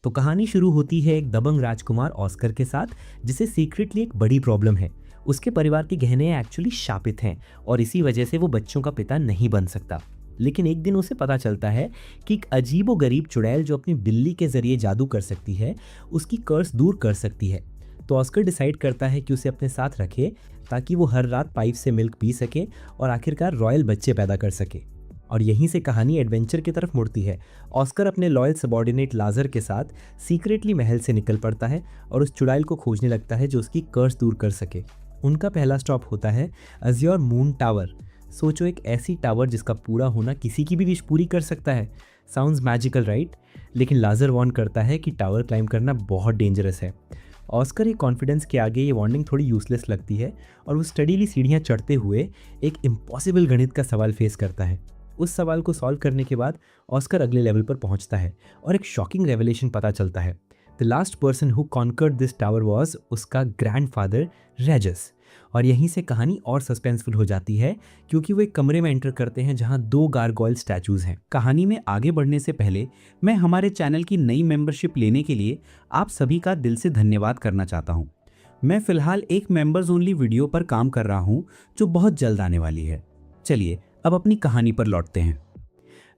तो कहानी शुरू होती है एक दबंग राजकुमार ऑस्कर के साथ, जिसे सीक्रेटली एक बड़ी प्रॉब्लम है। उसके परिवार के गहने एक्चुअली शापित हैं और इसी वजह से वो बच्चों का पिता नहीं बन सकता। लेकिन एक दिन उसे पता चलता है कि एक अजीबोगरीब चुड़ैल जो अपनी बिल्ली के जरिए जादू कर सकती है, उसकी कर्स दूर कर सकती है। तो ऑस्कर डिसाइड करता है कि उसे अपने साथ रखे ताकि वो हर रात पाइप से मिल्क पी सके और आखिरकार रॉयल बच्चे पैदा कर सके। और यहीं से कहानी एडवेंचर की तरफ मुड़ती है। ऑस्कर अपने लॉयल सबॉर्डिनेट लाजर के साथ सीक्रेटली महल से निकल पड़ता है और उस चुड़ैल को खोजने लगता है जो उसकी कर्स दूर कर सके। उनका पहला स्टॉप होता है अज्योर मून टावर। सोचो, एक ऐसी टावर जिसका पूरा होना किसी की भी विश पूरी कर सकता है। Sounds magical right? लेकिन लाजर वार्न करता है कि टावर क्लाइंब करना बहुत डेंजरस है। ऑस्कर के कॉन्फिडेंस के आगे ये वार्निंग थोड़ी यूजलेस लगती है और वो स्टडीली सीढ़ियाँ चढ़ते हुए एक इम्पॉसिबल गणित का सवाल फेस करता है। उस सवाल को सॉल्व करने के बाद ऑस्कर अगले लेवल पर पहुंचता है और एक शॉकिंग रेवलेशन पता चलता है। The last person who conquered this tower was उसका ग्रैंडफादर रेजस। और यहीं से कहानी और सस्पेंसफुल हो जाती है क्योंकि वो एक कमरे में एंटर करते हैं जहां 2 गारगोयल स्टैचूज हैं। कहानी में आगे बढ़ने से पहले मैं हमारे चैनल की नई मेंबरशिप लेने के लिए आप सभी का दिल से धन्यवाद करना चाहता हूं। मैं फिलहाल एक मेंबर्स ओनली वीडियो पर काम कर रहा हूं जो बहुत जल्द आने वाली है। चलिए अब अपनी कहानी पर लौटते हैं।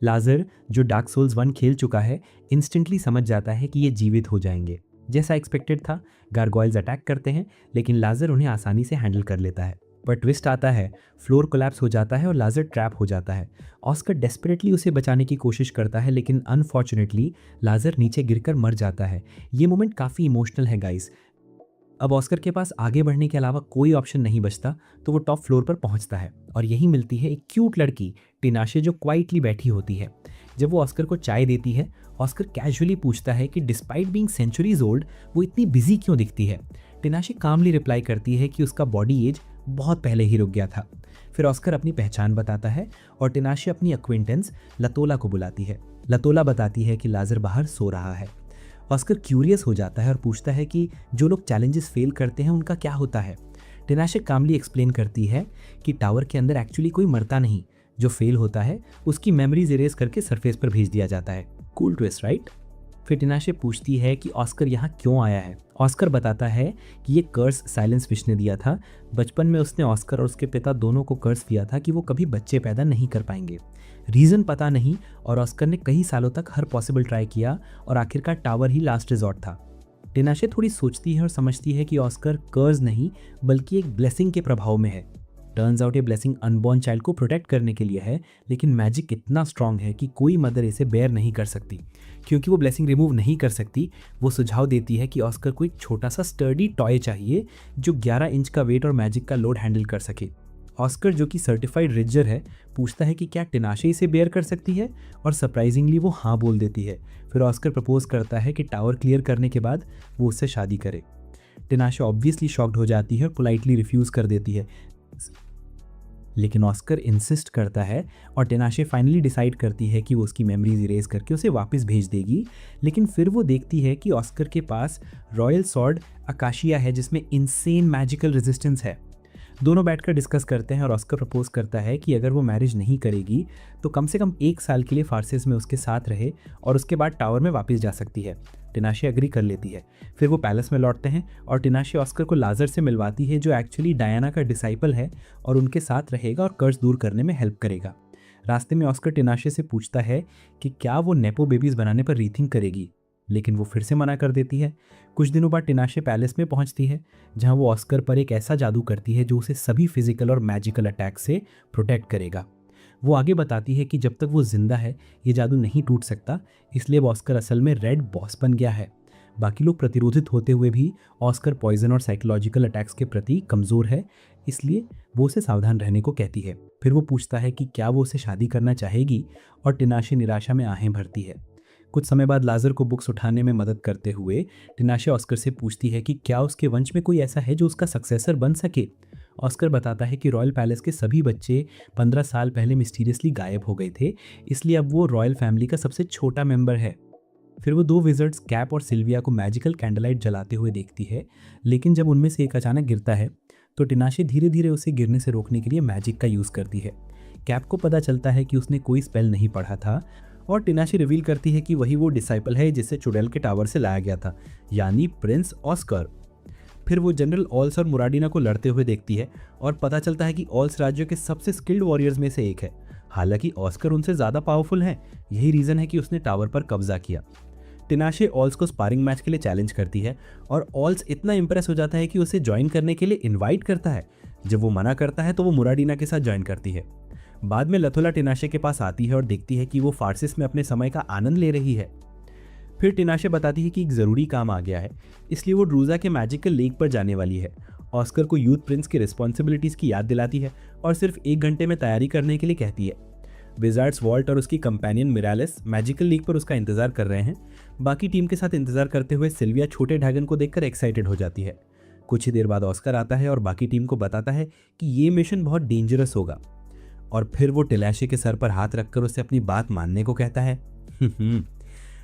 लाजर, जो डार्क सोल्स 1 खेल चुका है, इंस्टेंटली समझ जाता है कि ये जीवित हो जाएंगे। जैसा एक्सपेक्टेड था, गारगोयल्स अटैक करते हैं लेकिन लाजर उन्हें आसानी से हैंडल कर लेता है। पर ट्विस्ट आता है, फ्लोर कोलैप्स हो जाता है और लाजर ट्रैप हो जाता है। ऑस्कर डेस्परेटली उसे बचाने की कोशिश करता है लेकिन अनफॉर्चुनेटली लाजर नीचे गिरकर मर जाता है। ये मोमेंट काफ़ी इमोशनल है गाइस। अब ऑस्कर के पास आगे बढ़ने के अलावा कोई ऑप्शन नहीं बचता, तो वो टॉप फ्लोर पर पहुंचता है और यहीं मिलती है एक क्यूट लड़की टिनाशे जो क्वाइटली बैठी होती है। जब वो ऑस्कर को चाय देती है, ऑस्कर कैजुअली पूछता है कि डिस्पाइट बीइंग सेंचुरीज ओल्ड वो इतनी बिजी क्यों दिखती है। टिनाशे कामली रिप्लाई करती है कि उसका बॉडी एज बहुत पहले ही रुक गया था। फिर ऑस्कर अपनी पहचान बताता है और टिनाशे अपनी अक्विंटेंस लतोला को बुलाती है। लतोला बताती है कि लाजर बाहर सो रहा है। ऑस्कर क्यूरियस हो जाता है और पूछता है कि जो लोग चैलेंजेस फेल करते हैं उनका क्या होता है। टिनाशे कामली एक्सप्लेन करती है कि टावर के अंदर एक्चुअली कोई मरता नहीं, जो फेल होता है उसकी मेमोरीज इरेज करके सरफेस पर भेज दिया जाता है। Cool twist right? फिर टिनाशे पूछती है कि ऑस्कर यहाँ क्यों आया है। ऑस्कर बताता है कि ये कर्स साइलेंस फिश ने दिया था। बचपन में उसने ऑस्कर और उसके पिता दोनों को कर्स दिया था कि वो कभी बच्चे पैदा नहीं कर पाएंगे। रीज़न पता नहीं और ऑस्कर ने कई सालों तक हर पॉसिबल ट्राई किया और आखिरकार टावर ही लास्ट रिजॉर्ट था। टिनाशे थोड़ी सोचती है और समझती है कि ऑस्कर कर्स नहीं बल्कि एक ब्लेसिंग के प्रभाव में है। टर्न्स आउट ये ब्लेसिंग अनबॉर्न चाइल्ड को प्रोटेक्ट करने के लिए है, लेकिन मैजिक इतना स्ट्रांग है कि कोई मदर इसे बेयर नहीं कर सकती। क्योंकि वो ब्लेसिंग रिमूव नहीं कर सकती, वो सुझाव देती है कि ऑस्कर को एक छोटा सा स्टर्डी टॉय चाहिए जो 11 इंच का वेट और मैजिक का लोड हैंडल कर सके। ऑस्कर, जो कि सर्टिफाइड रिजर है, पूछता है कि क्या टिनाशे इसे बेयर कर सकती है और सरप्राइजिंगली वो हाँ बोल देती है। फिर ऑस्कर प्रपोज करता है कि टावर क्लियर करने के बाद वो उससे शादी करे। टिनाशे ऑब्वियसली शॉक्ड हो जाती है और पोलाइटली रिफ्यूज़ कर देती है, लेकिन ऑस्कर इंसिस्ट करता है और टिनाशे फाइनली डिसाइड करती है कि वो उसकी मेमोरीज इरेज करके उसे वापस भेज देगी। लेकिन फिर वो देखती है कि ऑस्कर के पास रॉयल सॉर्ड अकाशिया है जिसमें इनसेन मैजिकल रेजिस्टेंस है। दोनों बैठकर डिस्कस करते हैं और ऑस्कर प्रपोज करता है कि अगर वो मैरिज नहीं करेगी तो कम से कम 1 साल के लिए फार्सेस में उसके साथ रहे और उसके बाद टावर में वापस जा सकती है। टिनाशे एग्री कर लेती है। फिर वो पैलेस में लौटते हैं और टिनाशे ऑस्कर को लाजर से मिलवाती है जो एक्चुअली डायना का डिसाइपल है और उनके साथ रहेगा और कर्ज दूर करने में हेल्प करेगा। रास्ते में ऑस्कर टिनाशे से पूछता है कि क्या वो नेपो बेबीज़ बनाने पर रीथिंक करेगी, लेकिन वो फिर से मना कर देती है। कुछ दिनों बाद टिनाशे पैलेस में पहुंचती है जहां वो ऑस्कर पर एक ऐसा जादू करती है जो उसे सभी फिजिकल और मैजिकल अटैक से प्रोटेक्ट करेगा। वो आगे बताती है कि जब तक वो जिंदा है ये जादू नहीं टूट सकता, इसलिए ऑस्कर असल में रेड बॉस बन गया है। बाकी लोग प्रतिरोधित होते हुए भी ऑस्कर पॉइजन और साइकोलॉजिकल अटैक्स के प्रति कमज़ोर है, इसलिए वो उसे सावधान रहने को कहती है। फिर वो पूछता है कि क्या वो उसे शादी करना चाहेगी और टिनाशे निराशा में आहें भरती है। कुछ समय बाद लाजर को बुक्स उठाने में मदद करते हुए टिनाशे ऑस्कर से पूछती है कि क्या उसके वंश में कोई ऐसा है जो उसका सक्सेसर बन सके। ऑस्कर बताता है कि रॉयल पैलेस के सभी बच्चे 15 साल पहले मिस्टीरियसली गायब हो गए थे, इसलिए अब वो रॉयल फैमिली का सबसे छोटा मेंबर है। फिर वो 2 विजर्ड्स कैप और सिल्विया को मैजिकल कैंडललाइट जलाते हुए देखती है, लेकिन जब उनमें से एक अचानक गिरता है तो टिनाशे धीरे धीरे उसे गिरने से रोकने के लिए मैजिक का यूज़ करती है। कैप को पता चलता है कि उसने कोई स्पेल नहीं पढ़ा था और टिनाशे रिवील करती है कि वही वो डिसाइपल है जिसे चुड़ैल के टावर से लाया गया था, यानी प्रिंस ऑस्कर। फिर वो जनरल ऑल्स और मुराडिना को लड़ते हुए देखती है और पता चलता है कि ऑल्स राज्य के सबसे स्किल्ड वॉरियर्स में से एक है। हालांकि ऑस्कर उनसे ज़्यादा पावरफुल है, यही रीज़न है कि उसने टावर पर कब्जा किया। टिनाशे ऑल्स को स्पारिंग मैच के लिए चैलेंज करती है और ऑल्स इतना इंप्रेस हो जाता है कि उसे ज्वाइन करने के लिए इनवाइट करता है। जब वो मना करता है तो वो मुराडिना के साथ ज्वाइन करती है। बाद में लथोला टिनाशे के पास आती है और देखती है कि वो फारसिस में अपने समय का आनंद ले रही है। फिर टिनाशे बताती है कि एक ज़रूरी काम आ गया है, इसलिए वो ड्रूजा के मैजिकल लेक पर जाने वाली है। ऑस्कर को यूथ प्रिंस की रिस्पॉन्सिबिलिटीज़ की याद दिलाती है और सिर्फ 1 घंटे में तैयारी करने के लिए कहती है। विजार्ड्स वॉल्ट और उसकी कंपेनियन मिरालिस मैजिकल लीग पर उसका इंतजार कर रहे हैं। बाकी टीम के साथ इंतजार करते हुए सिल्विया छोटे ड्रैगन को देखकर एक्साइटेड हो जाती है। कुछ ही देर बाद ऑस्कर आता है और बाकी टीम को बताता है कि ये मिशन बहुत डेंजरस होगा, और फिर वो टिनाशे के सर पर हाथ रखकर उसे अपनी बात मानने को कहता है।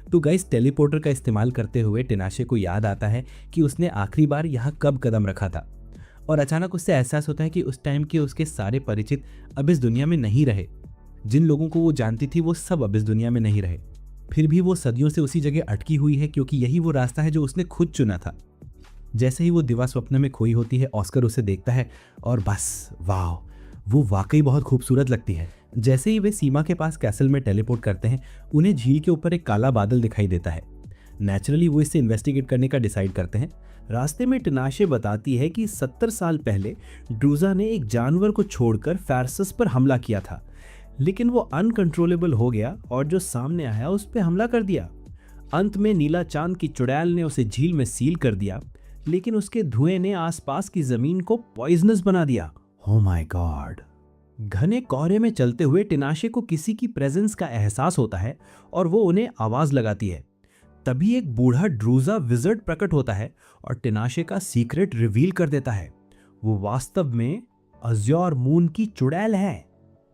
तो गाइस, टेलीपोर्टर का इस्तेमाल करते हुए टिनाशे को याद आता है कि उसने आखिरी बार यहाँ कब कदम रखा था, और अचानक उससे एहसास होता है कि उस टाइम के उसके सारे परिचित अब इस दुनिया में नहीं रहे। जिन लोगों को वो जानती थी वो सब अब इस दुनिया में नहीं रहे। फिर भी वो सदियों से उसी जगह अटकी हुई है, क्योंकि यही वो रास्ता है जो उसने खुद चुना था। जैसे ही वो दिवा स्वप्न में खोई होती है, ऑस्कर उसे देखता है और बस वाह, वो वाकई बहुत खूबसूरत लगती है। जैसे ही वे सीमा के पास कैसल में टेलीपोर्ट करते हैं, उन्हें झील के ऊपर एक काला बादल दिखाई देता है। नेचुरली वो इसे इन्वेस्टिगेट करने का डिसाइड करते हैं। रास्ते में टिनाशे बताती है कि 70 साल पहले ड्रूजा ने एक जानवर को छोड़कर फारसिस पर हमला किया था, लेकिन वो अनकंट्रोलेबल हो गया और जो सामने आया उस पर हमला कर दिया। अंत में नीला चांद की चुड़ैल ने उसे झील में सील कर दिया, लेकिन उसके धुएं ने आसपास की जमीन को पॉइजनस बना दिया। Oh my God. घने कोहरे में चलते हुए टिनाशे को किसी की प्रेजेंस का एहसास होता है और वो उन्हें आवाज लगाती है। तभी एक बूढ़ा ड्रूजा विजर्ड प्रकट होता है और टिनाशे का सीक्रेट रिवील कर देता है। वो वास्तव में अज़्योर मून की चुड़ैल है।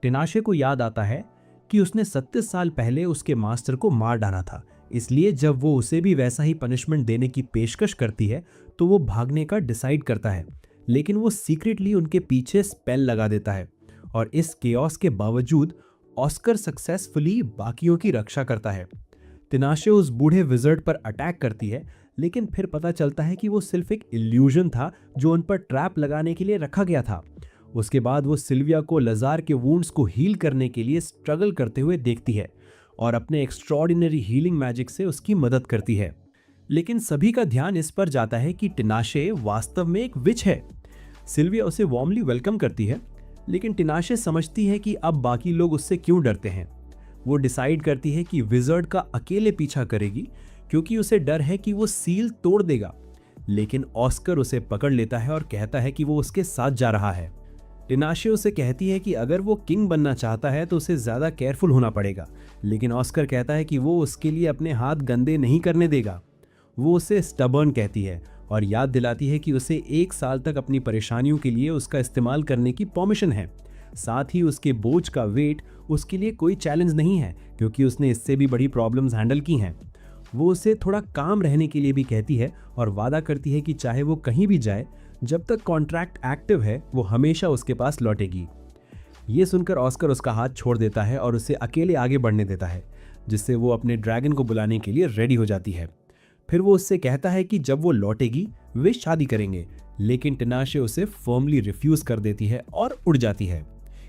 टिनाशे को याद आता है कि उसने 37 साल पहले उसके मास्टर को मार डाला था, इसलिए जब वो उसे भी वैसा ही पनिशमेंट देने की पेशकश करती है तो वो भागने का डिसाइड करता है, लेकिन वो सीक्रेटली उनके पीछे स्पेल लगा देता है और इस केओस के बावजूद ऑस्कर सक्सेसफुली बाकियों की रक्षा करता है। टिनाशे उस बूढ़े विजर्ड पर अटैक करती है, लेकिन फिर पता चलता है कि वो सिर्फ एक इल्यूजन था जो उन पर ट्रैप लगाने के लिए रखा गया था। उसके बाद वो सिल्विया को लजार के वुंड्स को हील करने के लिए स्ट्रगल करते हुए देखती है और अपने एक्स्ट्रॉर्डिनरी हीलिंग मैजिक से उसकी मदद करती है। लेकिन सभी का ध्यान इस पर जाता है कि टिनाशे वास्तव में एक विच है। सिल्विया उसे वार्मली वेलकम करती है, लेकिन टिनाशे समझती है कि अब बाकी लोग उससे क्यों डरते हैं। वो डिसाइड करती है कि विजर्ड का अकेले पीछा करेगी, क्योंकि उसे डर है कि वो सील तोड़ देगा। लेकिन ऑस्कर उसे पकड़ लेता है और कहता है कि वो उसके साथ जा रहा है। टिनाशे उसे कहती है कि अगर वो किंग बनना चाहता है तो उसे ज़्यादा केयरफुल होना पड़ेगा, लेकिन ऑस्कर कहता है कि वो उसके लिए अपने हाथ गंदे नहीं करने देगा। वो उसे स्टबर्न कहती है और याद दिलाती है कि उसे 1 साल तक अपनी परेशानियों के लिए उसका इस्तेमाल करने की परमिशन है। साथ ही उसके बोझ का वेट उसके लिए कोई चैलेंज नहीं है, क्योंकि उसने इससे भी बड़ी प्रॉब्लम्स हैंडल की हैं। वो उसे थोड़ा काम रहने के लिए भी कहती है और वादा करती है कि चाहे वो कहीं भी जाए, जब तक कॉन्ट्रैक्ट एक्टिव है वो हमेशा उसके पास लौटेगी। ये सुनकर ऑस्कर उसका हाथ छोड़ देता है और उसे अकेले आगे बढ़ने देता है, जिससे वो अपने ड्रैगन को बुलाने के लिए रेडी हो जाती है। फिर वो उससे कहता है कि जब वो लौटेगी वे शादी करेंगे, लेकिन टिनाशे उसे फर्मली रिफ्यूज कर देती है और उड़ जाती है।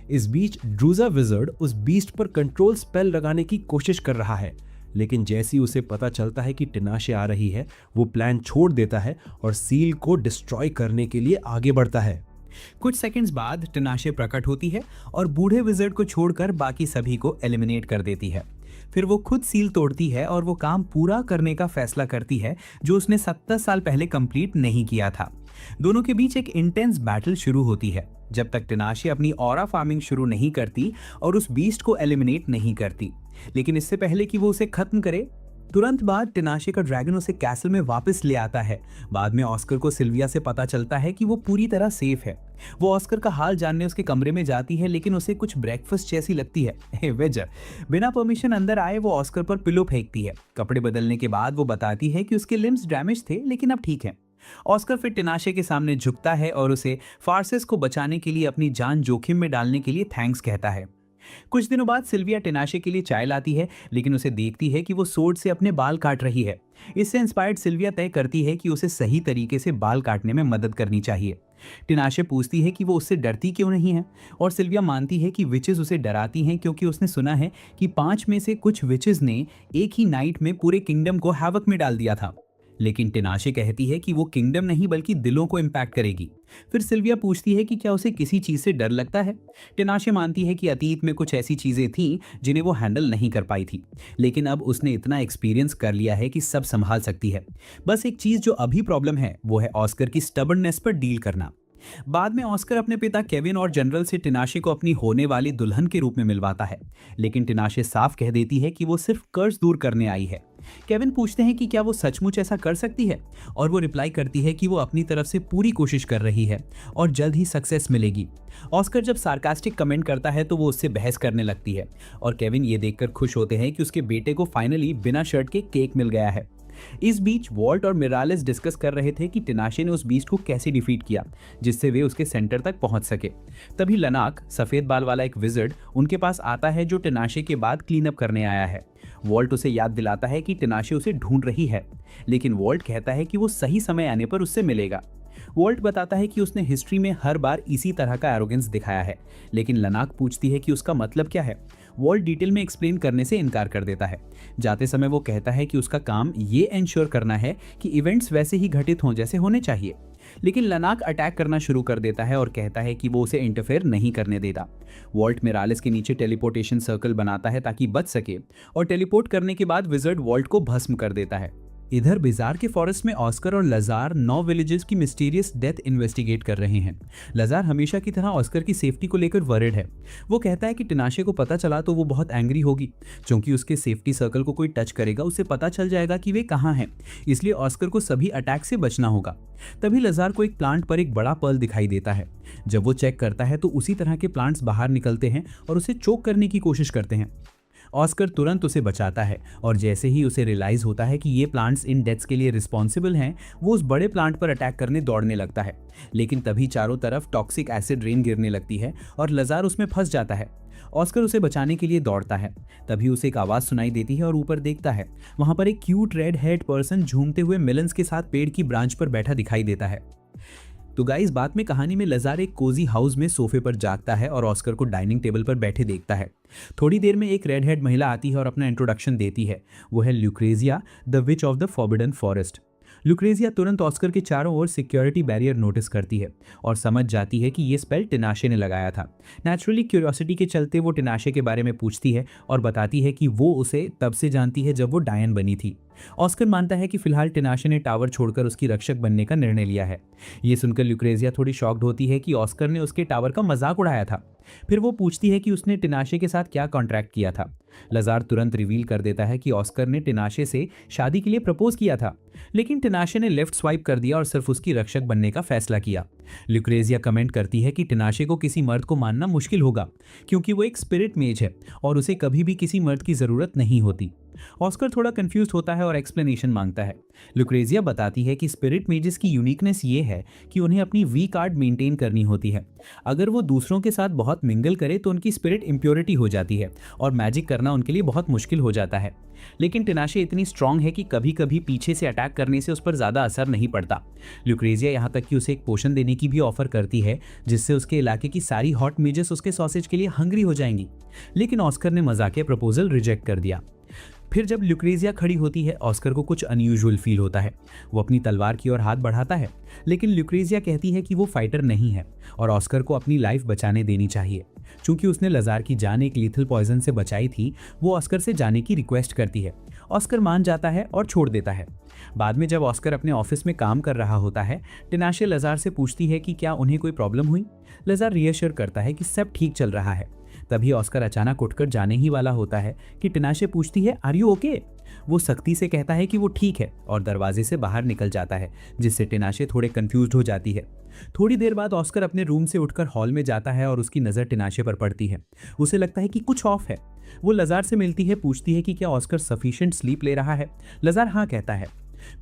इस बीच ड्रूजा विजर्ड उस बीस्ट पर कंट्रोल स्पेल लगाने की कोशिश कर रहा है, लेकिन जैसे ही उसे पता चलता है कि टिनाशे आ रही है, वो प्लान छोड़ देता है और सील को डिस्ट्रॉय करने के लिए आगे बढ़ता है। कुछ सेकंड्स बाद टिनाशे प्रकट होती है और बूढ़े विजर्ड को छोड़कर बाकी सभी को एलिमिनेट कर देती है। फिर वो खुद सील तोड़ती है और वो काम पूरा करने का फैसला करती है जो उसने 70 साल पहले कंप्लीट नहीं किया था। दोनों के बीच एक इंटेंस बैटल शुरू होती है, जब तक टिनाशे अपनी ऑरा फार्मिंग शुरू नहीं करती और उस बीस्ट को एलिमिनेट नहीं करती। लेकिन इससे पहले कि वो उसे खत्म करे, तुरंत बाद टिनाशे का ड्रैगन उसे कैसल में वापस ले आता है। बाद में ऑस्कर को सिल्विया से पता चलता है कि वो पूरी तरह सेफ है। वो ऑस्कर का हाल जानने उसके कमरे में जाती है, लेकिन उसे कुछ ब्रेकफास्ट जैसी लगती है। वेजर बिना परमिशन अंदर आए वो ऑस्कर पर पिलो फेंकती है। कपड़े बदलने के बाद वो बताती है कि उसके लिम्स डैमेज थे, लेकिन अब ठीक है। ऑस्कर फिर टिनाशे के सामने झुकता है और उसे फारसिस को बचाने के लिए अपनी जान जोखिम में डालने के लिए थैंक्स कहता है। कुछ दिनों बाद सिल्विया टिनाशे के लिए चाय लाती है, लेकिन उसे देखती है कि वो सोड से अपने बाल काट रही है। इससे इंस्पायर्ड सिल्विया तय करती है कि उसे सही तरीके से बाल काटने में मदद करनी चाहिए। टिनाशे पूछती है कि वो उससे डरती क्यों नहीं है, और सिल्विया मानती है कि विचेस उसे डराती हैं क्योंकि उसने सुना है कि 5 में से कुछ विचेस ने एक ही नाइट में पूरे किंगडम को हैवक में डाल दिया था। लेकिन टिनाशे कहती है कि वो किंगडम नहीं बल्कि दिलों को इम्पैक्ट करेगी। फिर सिल्विया पूछती है कि क्या उसे किसी चीज से डर लगता है। टिनाशे मानती है कि अतीत में कुछ ऐसी चीजें थीं जिन्हें वो हैंडल नहीं कर पाई थी, लेकिन अब उसने इतना एक्सपीरियंस कर लिया है कि सब संभाल सकती है। बस एक चीज जो अभी प्रॉब्लम है वो है ऑस्कर की स्टबर्ननेस पर डील करना। बाद में ऑस्कर अपने पिता केविन और जनरल से टिनाशे को अपनी होने वाली दुल्हन के रूप में मिलवाता है, लेकिन टिनाशे साफ कह देती है कि वो सिर्फ कर्ज दूर करने आई है। केविन पूछते हैं कि क्या वो सचमुच ऐसा कर सकती है, और वो रिप्लाई करती है कि वो अपनी तरफ से पूरी कोशिश कर रही है और जल्द ही सक्सेस मिलेगी। ऑस्कर जब सार्कास्टिक कमेंट करता है तो वो उससे बहस करने लगती है, और केविन ये देखकर खुश होते हैं कि उसके बेटे को फाइनली बिना शर्ट के केक मिल गया है। इस बीच वॉल्ट और मिरालेस डिस्कस कर रहे थे कि टिनाशे ने उस बीस्ट को कैसे डिफीट किया जिससे वे उसके सेंटर तक पहुंच सके। तभी लनाक, सफेद बाल वाला एक विजर्ड, उनके पास आता है जो टिनाशे के बाद क्लीन अप करने आया है। वॉल्ट उसे याद दिलाता है कि टिनाशे उसे ढूंढ रही है, लेकिन वॉल्ट कहता है कि वो सही समय आने पर उससे मिलेगा। वॉल्ट बताता है कि उसने हिस्ट्री में हर बार इसी तरह का एरोगेंस दिखाया है, लेकिन लनाक पूछती है कि उसका मतलब क्या है। वॉल्ट डिटेल में एक्सप्लेन करने से इनकार कर देता है। जाते समय वो कहता है कि उसका काम ये एंश्योर करना है कि इवेंट्स वैसे ही घटित हों जैसे होने चाहिए, लेकिन लनाक अटैक करना शुरू कर देता है और कहता है कि वो उसे इंटरफेयर नहीं करने देता। वॉल्ट मिरालेस के नीचे टेलीपोर्टेशन सर्कल बनाता है ताकि बच सके, और टेलीपोर्ट करने के बाद विजर्ड वॉल्ट को भस्म कर देता है। इधर बिजार के फॉरेस्ट में ऑस्कर और लजार 9 विलेजेस की मिस्टीरियस डेथ इन्वेस्टिगेट कर रहे हैं। लजार हमेशा की तरह ऑस्कर की सेफ्टी को लेकर वरिड है। वो कहता है कि टिनाशे को पता चला तो वो बहुत एंग्री होगी, क्योंकि उसके सेफ्टी सर्कल को कोई टच करेगा उसे पता चल जाएगा कि वे कहाँ हैं, इसलिए ऑस्कर को सभी अटैक से बचना होगा। तभी लजार को एक प्लांट पर एक बड़ा पर्ल दिखाई देता है। जब वो चेक करता है तो उसी तरह के प्लांट्स बाहर निकलते हैं और उसे चोक करने की कोशिश करते हैं। ऑस्कर तुरंत उसे बचाता है, और जैसे ही उसे रियलाइज होता है कि ये प्लांट्स इन डेथ्स के लिए रिस्पॉन्सिबल हैं, वो उस बड़े प्लांट पर अटैक करने दौड़ने लगता है। लेकिन तभी चारों तरफ टॉक्सिक एसिड रेन गिरने लगती है और लजार उसमें फंस जाता है। ऑस्कर उसे बचाने के लिए दौड़ता है। तभी उसे एक आवाज़ सुनाई देती है और ऊपर देखता है। वहाँ पर एक क्यूट रेड हेड पर्सन झूमते हुए मिलन्स के साथ पेड़ की ब्रांच पर बैठा दिखाई देता है। तो गाइस, बाद में कहानी में लजार एक कोजी हाउस में सोफे पर जागता है और ऑस्कर को डाइनिंग टेबल पर बैठे देखता है। थोड़ी देर में एक रेड हेड महिला आती है और अपना इंट्रोडक्शन देती है। वो है Lucrezia, the which of the forbidden forest. Lucrezia तुरंत ऑस्कर के चारों ओर सिक्योरिटी बैरियर नोटिस करती है और समझ जाती है कि ये स्पेल टिनाशे ने लगाया था। नेचुरली क्यूरियोसिटी के चलते वो टिनाशे के बारे में पूछती है और बताती है कि वो उसे तब से जानती है जब वो डायन बनी थी। ऑस्कर मानता है कि फिलहाल टिनाशे ने टावर छोड़कर उसकी रक्षक बनने का निर्णय लिया है। ये सुनकर ल्यूक्रेजिया थोड़ी शॉक्ड होती है कि ऑस्कर ने उसके टावर का मजाक उड़ाया था। फिर वो पूछती है कि उसने टिनाशे के साथ क्या कॉन्ट्रैक्ट किया था। लजार तुरंत रिवील कर देता है कि ऑस्कर ने टिनाशे से शादी के लिए प्रपोज किया था, लेकिन टिनाशे ने लेफ्ट स्वाइप कर दिया और सिर्फ उसकी रक्षक बनने का फैसला किया। ल्यूक्रेजिया कमेंट करती है कि टिनाशे को किसी मर्द को मानना मुश्किल होगा, क्योंकि वो एक स्पिरिट मेज है और उसे कभी भी किसी मर्द की जरूरत नहीं होती। ऑस्कर थोड़ा कंफ्यूज होता है और एक्सप्लेनेशन मांगता है। ल्यूक्रेजिया बताती है कि स्पिरिट मेजेस की यूनिकनेस ये है कि उन्हें अपनी वी कार्ड मेंटेन करनी होती है। अगर वो दूसरों के साथ बहुत मिंगल करे तो उनकी स्पिरिट इम्प्योरिटी हो जाती है और मैजिक करना उनके लिए बहुत मुश्किल हो जाता है। लेकिन टिनाशे इतनी स्ट्रांग है कि कभी कभी पीछे से अटैक करने से उस पर ज्यादा असर नहीं पड़ता। ल्यूक्रेजिया यहाँ तक कि उसे एक पोशन देने की भी ऑफर करती है, जिससे उसके इलाके की सारी हॉट मेजेस उसके सॉसेज के लिए हंग्री हो जाएंगी। लेकिन ऑस्कर ने मजाकिया प्रपोजल रिजेक्ट कर दिया। फिर जब ल्यूक्रेजिया खड़ी होती है, ऑस्कर को कुछ अनयूजुअल फील होता है। वो अपनी तलवार की ओर हाथ बढ़ाता है, लेकिन ल्यूक्रेजिया कहती है कि वो फाइटर नहीं है और ऑस्कर को अपनी लाइफ बचाने देनी चाहिए। चूंकि उसने लजार की जान एक लीथल पॉइजन से बचाई थी, वो ऑस्कर से जाने की रिक्वेस्ट करती है। ऑस्कर मान जाता है और छोड़ देता है। बाद में जब ऑस्कर अपने ऑफिस में काम कर रहा होता है, टिनाशे लजार से पूछती है कि क्या उन्हें कोई प्रॉब्लम हुई। लजार रियश्योर करता है कि सब ठीक चल रहा है। तभी ऑस्कर अचानक उठकर जाने ही वाला होता है कि टिनाशे पूछती है, आर यू ओके? वो सख्ती से कहता है कि वो ठीक है और दरवाजे से बाहर निकल जाता है, जिससे टिनाशे थोड़े कंफ्यूज्ड हो जाती है। थोड़ी देर बाद ऑस्कर अपने रूम से उठकर हॉल में जाता है और उसकी नज़र टिनाशे पर पड़ती है। उसे लगता है कि कुछ ऑफ है। वो लजार से मिलती है, पूछती है कि क्या ऑस्कर सफिशिएंट स्लीप ले रहा है। लजार हाँ कहता है।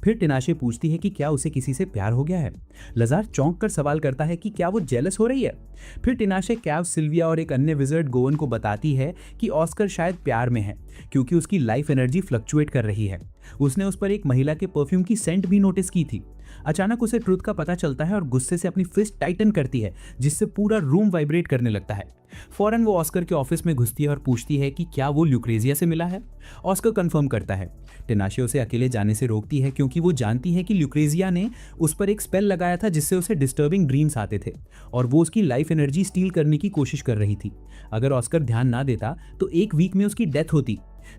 फिर टिनाशे पूछती है कि क्या उसे किसी से प्यार हो गया है। लजार चौंक कर सवाल करता है कि क्या वो जेलस हो रही है। फिर टिनाशे कैव, सिल्विया और एक अन्य विज़र्ड गोवन को बताती है कि ऑस्कर शायद प्यार में है क्योंकि उसकी लाइफ एनर्जी फ्लक्चुएट कर रही है। उसने उस पर एक महिला के परफ्यूम की सेंट भी नोटिस की थी। अचानक उसे ट्रुथ का पता चलता है और गुस्से से अपनी फिस्ट टाइटन करती है जिससे पूरा रूम वाइब्रेट करने लगता है। फौरन वो ऑस्कर के ऑफिस में घुसती है और पूछती है कि क्या वो ल्यूक्रेजिया से मिला है। ऑस्कर कंफर्म करता है। टिनाशे उसे अकेले जाने से रोकती है क्योंकि वो जानती है कि ल्यूक्रेजिया ने उस पर एक स्पेल लगाया था जिससे उसे डिस्टर्बिंग ड्रीम्स आते थे और वो उसकी लाइफ एनर्जी स्टील करने की कोशिश कर रही थी। अगर ऑस्कर ध्यान ना देता तो एक वीक में उसकी डेथ होती।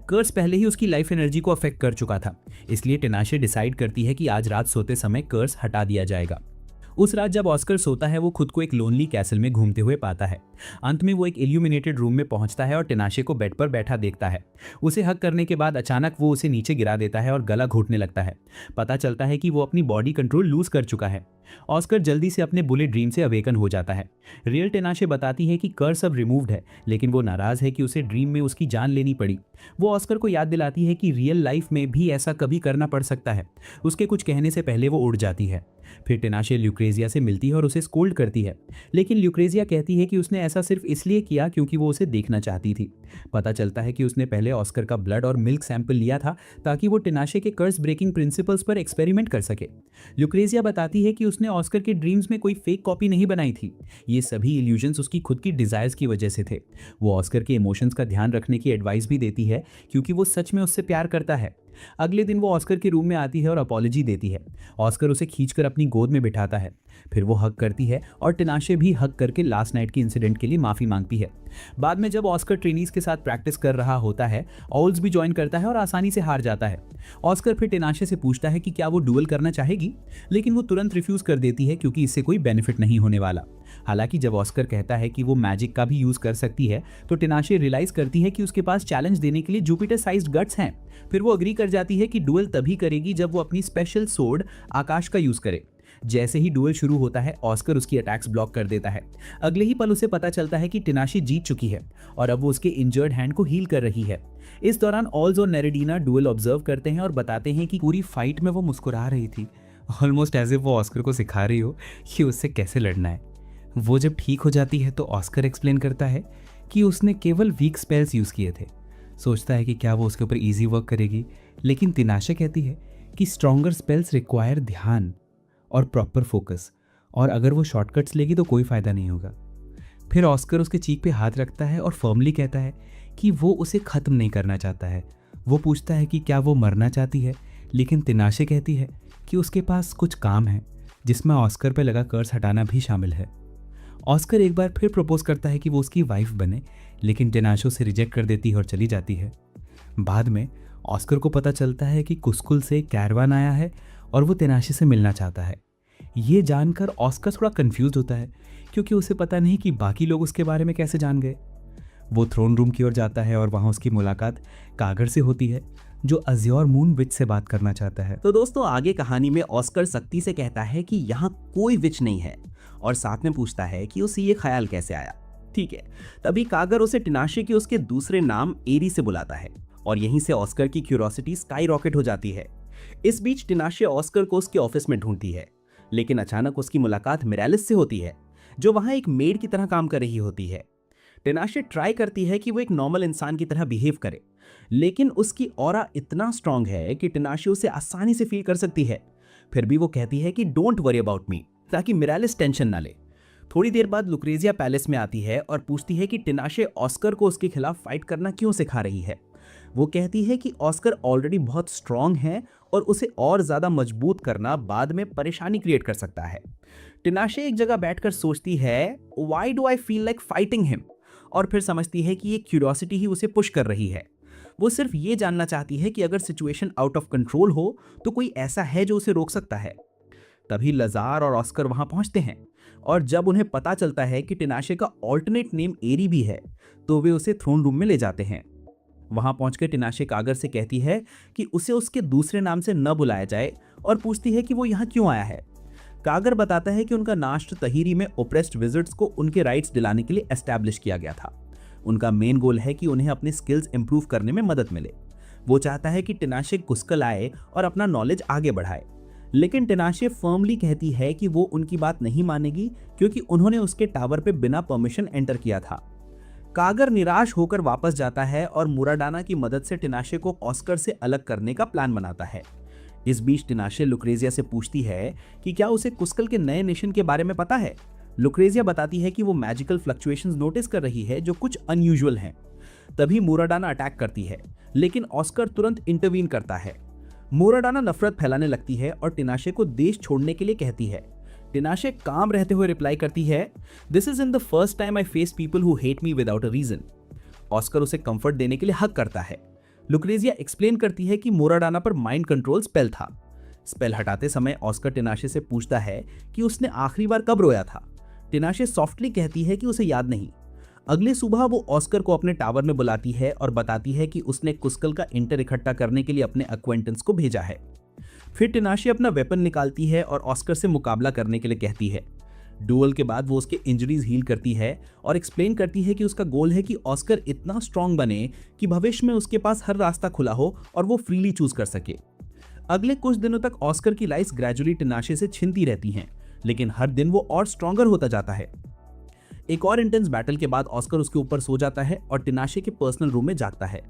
कर्स पहले ही उसकी लाइफ एनर्जी को अफेक्ट कर चुका था, इसलिए टिनाशे डिसाइड करती है कि आज रात सोते समय कर्स हटा दिया जाएगा। उस रात जब ऑस्कर सोता है वो खुद को एक लोनली कैसल में घूमते हुए पाता है। अंत में वो एक इल्यूमिनेटेड रूम में पहुंचता है और टिनाशे को बेड पर बैठा देखता है। उसे हक करने के बाद अचानक वो उसे नीचे गिरा देता है और गला घोटने लगता है। पता चलता है कि वो अपनी बॉडी कंट्रोल लूज कर चुका है। ऑस्कर जल्दी से अपने बुले ड्रीम से अवेकन हो जाता है। रियल टिनाशे बताती है कि कर्स अब रिमूव्ड है, लेकिन वो नाराज है कि उसे ड्रीम में उसकी जान लेनी पड़ी। वो ऑस्कर को याद दिलाती है कि रियल लाइफ में भी ऐसा कभी करना पड़ सकता है। उसके कुछ कहने से पहले वो उड़ जाती है। फिर टिनाशे ल्यूक्रेजिया से मिलती है और उसे स्कोल्ड करती है, लेकिन ल्यूक्रेजिया कहती है कि उसने ऐसा सिर्फ इसलिए किया क्योंकि वो उसे देखना चाहती थी। पता चलता है कि उसने पहले ऑस्कर का ब्लड और मिल्क सैंपल लिया था ताकि वो टिनाशे के कर्स ब्रेकिंग प्रिंसिपल्स पर एक्सपेरिमेंट कर सके। ल्यूक्रेजिया बताती है कि उसने ऑस्कर के ड्रीम्स में कोई फेक कॉपी नहीं बनाई थी। ये सभी इल्यूजन्स उसकी खुद की डिजायर्स की वजह से थे। वो ऑस्कर के इमोशंस का ध्यान रखने की एडवाइस भी देती है क्योंकि वो सच में उससे प्यार करता है। अगले दिन वो ऑस्कर के रूम में आती है और अपॉलॉजी देती है। ऑस्कर उसे खींचकर अपनी गोद में बिठाता है। फिर वो हग करती है और टिनाशे भी हग करके लास्ट नाइट की इंसिडेंट के लिए माफ़ी मांगती है। बाद में जब ऑस्कर ट्रेनीज के साथ प्रैक्टिस कर रहा होता है, ऑल्स भी ज्वाइन करता है और आसानी से हार जाता है। ऑस्कर फिर टिनाशे से पूछता है कि क्या वो डुएल करना चाहेगी, लेकिन वो तुरंत रिफ्यूज़ कर देती है क्योंकि इससे कोई बेनिफिट नहीं होने वाला। हालांकि जब ऑस्कर कहता है कि वो मैजिक का भी यूज़ कर सकती है तो टिनाशे रियलाइज़ करती है कि उसके पास चैलेंज देने के लिए जुपिटर साइज्ड गट्स हैं। फिर वो अग्री कर जाती है कि डुएल तभी करेगी जब वो अपनी स्पेशल सोर्ड आकाश का यूज़ करे। जैसे ही डुएल शुरू होता है, ऑस्कर उसकी अटैक्स ब्लॉक कर देता है। अगले ही पल उसे पता चलता है कि टिनाशे जीत चुकी है और अब वो उसके इंजर्ड हैंड को हील कर रही है। इस दौरान ऑल्स और नेरेडिना डुएल ऑब्जर्व करते हैं और बताते हैं कि पूरी फाइट में वो मुस्कुरा रही थी, ऑलमोस्ट एज इफ वो ऑस्कर को सिखा रही हो कि उससे कैसे लड़ना है। वो जब ठीक हो जाती है तो ऑस्कर एक्सप्लेन करता है कि उसने केवल वीक स्पेल्स यूज़ किए थे। सोचता है कि क्या वो उसके ऊपर ईजी वर्क करेगी, लेकिन टिनाशे कहती है कि स्ट्रॉन्गर स्पेल्स रिक्वायर ध्यान और प्रॉपर फोकस, और अगर वो शॉर्टकट्स लेगी तो कोई फ़ायदा नहीं होगा। फिर ऑस्कर उसके चीक पे हाथ रखता है और फर्मली कहता है कि वो उसे ख़त्म नहीं करना चाहता है। वो पूछता है कि क्या वो मरना चाहती है, लेकिन टिनाशे कहती है कि उसके पास कुछ काम है जिसमें ऑस्कर पे लगा कर्स हटाना भी शामिल है। ऑस्कर एक बार फिर प्रपोज करता है कि वो उसकी वाइफ बने, लेकिन टिनाशे उसे रिजेक्ट कर देती है और चली जाती है। बाद में ऑस्कर को पता चलता है कि कुस्कुल से कैरवान आया है और वो टिनाशे से मिलना चाहता है। ये जानकर ऑस्कर थोड़ा कंफ्यूज होता है क्योंकि उसे पता नहीं कि बाकी लोग उसके बारे में कैसे जान गए। वो थ्रोन रूम की ओर जाता है और वहाँ उसकी मुलाकात कागर से होती है जो अज़्योर मून विच से बात करना चाहता है। तो दोस्तों, आगे कहानी में ऑस्कर सख्ती से कहता है कि यहाँ कोई विच नहीं है और साथ में पूछता है कि उसे ये ख्याल कैसे आया। ठीक है, तभी कागर उसे टिनाशे के उसके दूसरे नाम एरी से बुलाता है और यहीं से ऑस्कर की क्यूरोसिटी स्काई रॉकेट हो जाती है। इस बीच टिनाशे ऑस्कर को उसके ऑफिस में ढूंढती है, लेकिन अचानक उसकी मुलाकात मिरालिस से होती है जो वहां एक मेड की तरह काम कर रही होती है। टिनाशे ट्राई करती है कि वो एक नॉर्मल इंसान की तरह बिहेव करे, लेकिन उसकी ऑरा इतना स्ट्रांग है कि टिनाशे उसे आसानी से फील कर सकती है। फिर भी वो कहती है कि डोंट वरी अबाउट मी, ताकि मिरालिस टेंशन ना ले। थोड़ी देर बाद लुक्रेजिया पैलेस में आती है और पूछती है कि टिनाशे ऑस्कर को उसके खिलाफ फाइट करना क्यों सिखा रही है। वो कहती है कि ऑस्कर ऑलरेडी बहुत स्ट्रांग है और उसे और ज़्यादा मजबूत करना बाद में परेशानी क्रिएट कर सकता है। टिनाशे एक जगह बैठकर सोचती है, why do I feel like fighting him, और फिर समझती है कि ये क्यूरियोसिटी ही उसे पुश कर रही है। वो सिर्फ ये जानना चाहती है कि अगर सिचुएशन आउट ऑफ कंट्रोल हो तो कोई ऐसा है जो उसे रोक सकता है। तभी लजार और ऑस्कर वहां पहुंचते हैं और जब उन्हें पता चलता है कि टिनाशे का ऑल्टरनेट नेम एरी भी है तो वे उसे थ्रोन रूम में ले जाते हैं। वहां पहुंचकर टिनाशे कागर से कहती है कि उसे उसके दूसरे नाम से न बुलाया जाए और पूछती है कि वो यहाँ क्यों आया है। कागर बताता है कि उनका नाश्त तहीरी में ओप्रेस्ड विजिट्स को उनके राइट्स दिलाने के लिए एस्टैब्लिश किया गया था। उनका मेन गोल है कि उन्हें अपने स्किल्स इंप्रूव करने में मदद मिले। वो चाहता है कि टिनाशे कुस्कल आए और अपना नॉलेज आगे बढ़ाए, लेकिन टिनाशे फर्मली कहती है कि वो उनकी बात नहीं मानेगी क्योंकि उन्होंने उसके टावर पे बिना परमिशन एंटर किया था। कागर निराश होकर वापस जाता है और मुराडाना की मदद से टिनाशे को ऑस्कर से अलग करने का प्लान बनाता है। इस बीच टिनाशे लुक्रेजिया से पूछती है कि क्या उसे कुस्कल के नए नेशन के बारे में पता है। लुक्रेजिया बताती है कि वो मैजिकल फ्लक्चुएशंस नोटिस कर रही है जो कुछ अनयूजुअल हैं। तभी मुराडाना अटैक करती है, लेकिन ऑस्कर तुरंत इंटरवीन करता है। मुराडाना नफरत फैलाने लगती है और टिनाशे को देश छोड़ने के लिए कहती है। टिनाशे काम रहते हुए रिप्लाई करती है, this is in the first time I face people who hate me without a reason. Oscar उसे कंफर्ट देने के लिए हक करता है। लुक्रेजिया एक्सप्लेन करती है कि मुराडाना पर माइंड कंट्रोल स्पेल था। स्पेल हटाते समय ऑस्कर टिनाशे से पूछता है कि उसने आखिरी बार कब रोया था। टिनाशे सॉफ्टली कहती है कि उसे याद नहीं। अगले सुबह वो ऑस्कर को अपने टावर में बुलाती है और बताती है कि उसने कुस्कल का इंटर इकट्ठा करने के लिए अपने अक्वेंटेंस को भेजा है। फिर टिनाशे अपना वेपन निकालती है और ऑस्कर से मुकाबला करने के लिए कहती है। डुअल के बाद वो उसके इंजरीज हील करती है और एक्सप्लेन करती है कि उसका गोल है कि ऑस्कर इतना स्ट्रांग बने कि भविष्य में उसके पास हर रास्ता खुला हो और वो फ्रीली चूज कर सके। अगले कुछ दिनों तक ऑस्कर की लाइफ ग्रेजुअली टिनाशे से छिनती रहती हैं, लेकिन हर दिन वो और स्ट्रॉन्गर होता जाता है। एक और इंटेंस बैटल के बाद ऑस्कर उसके ऊपर सो जाता है और टिनाशे के पर्सनल रूम में जागता है।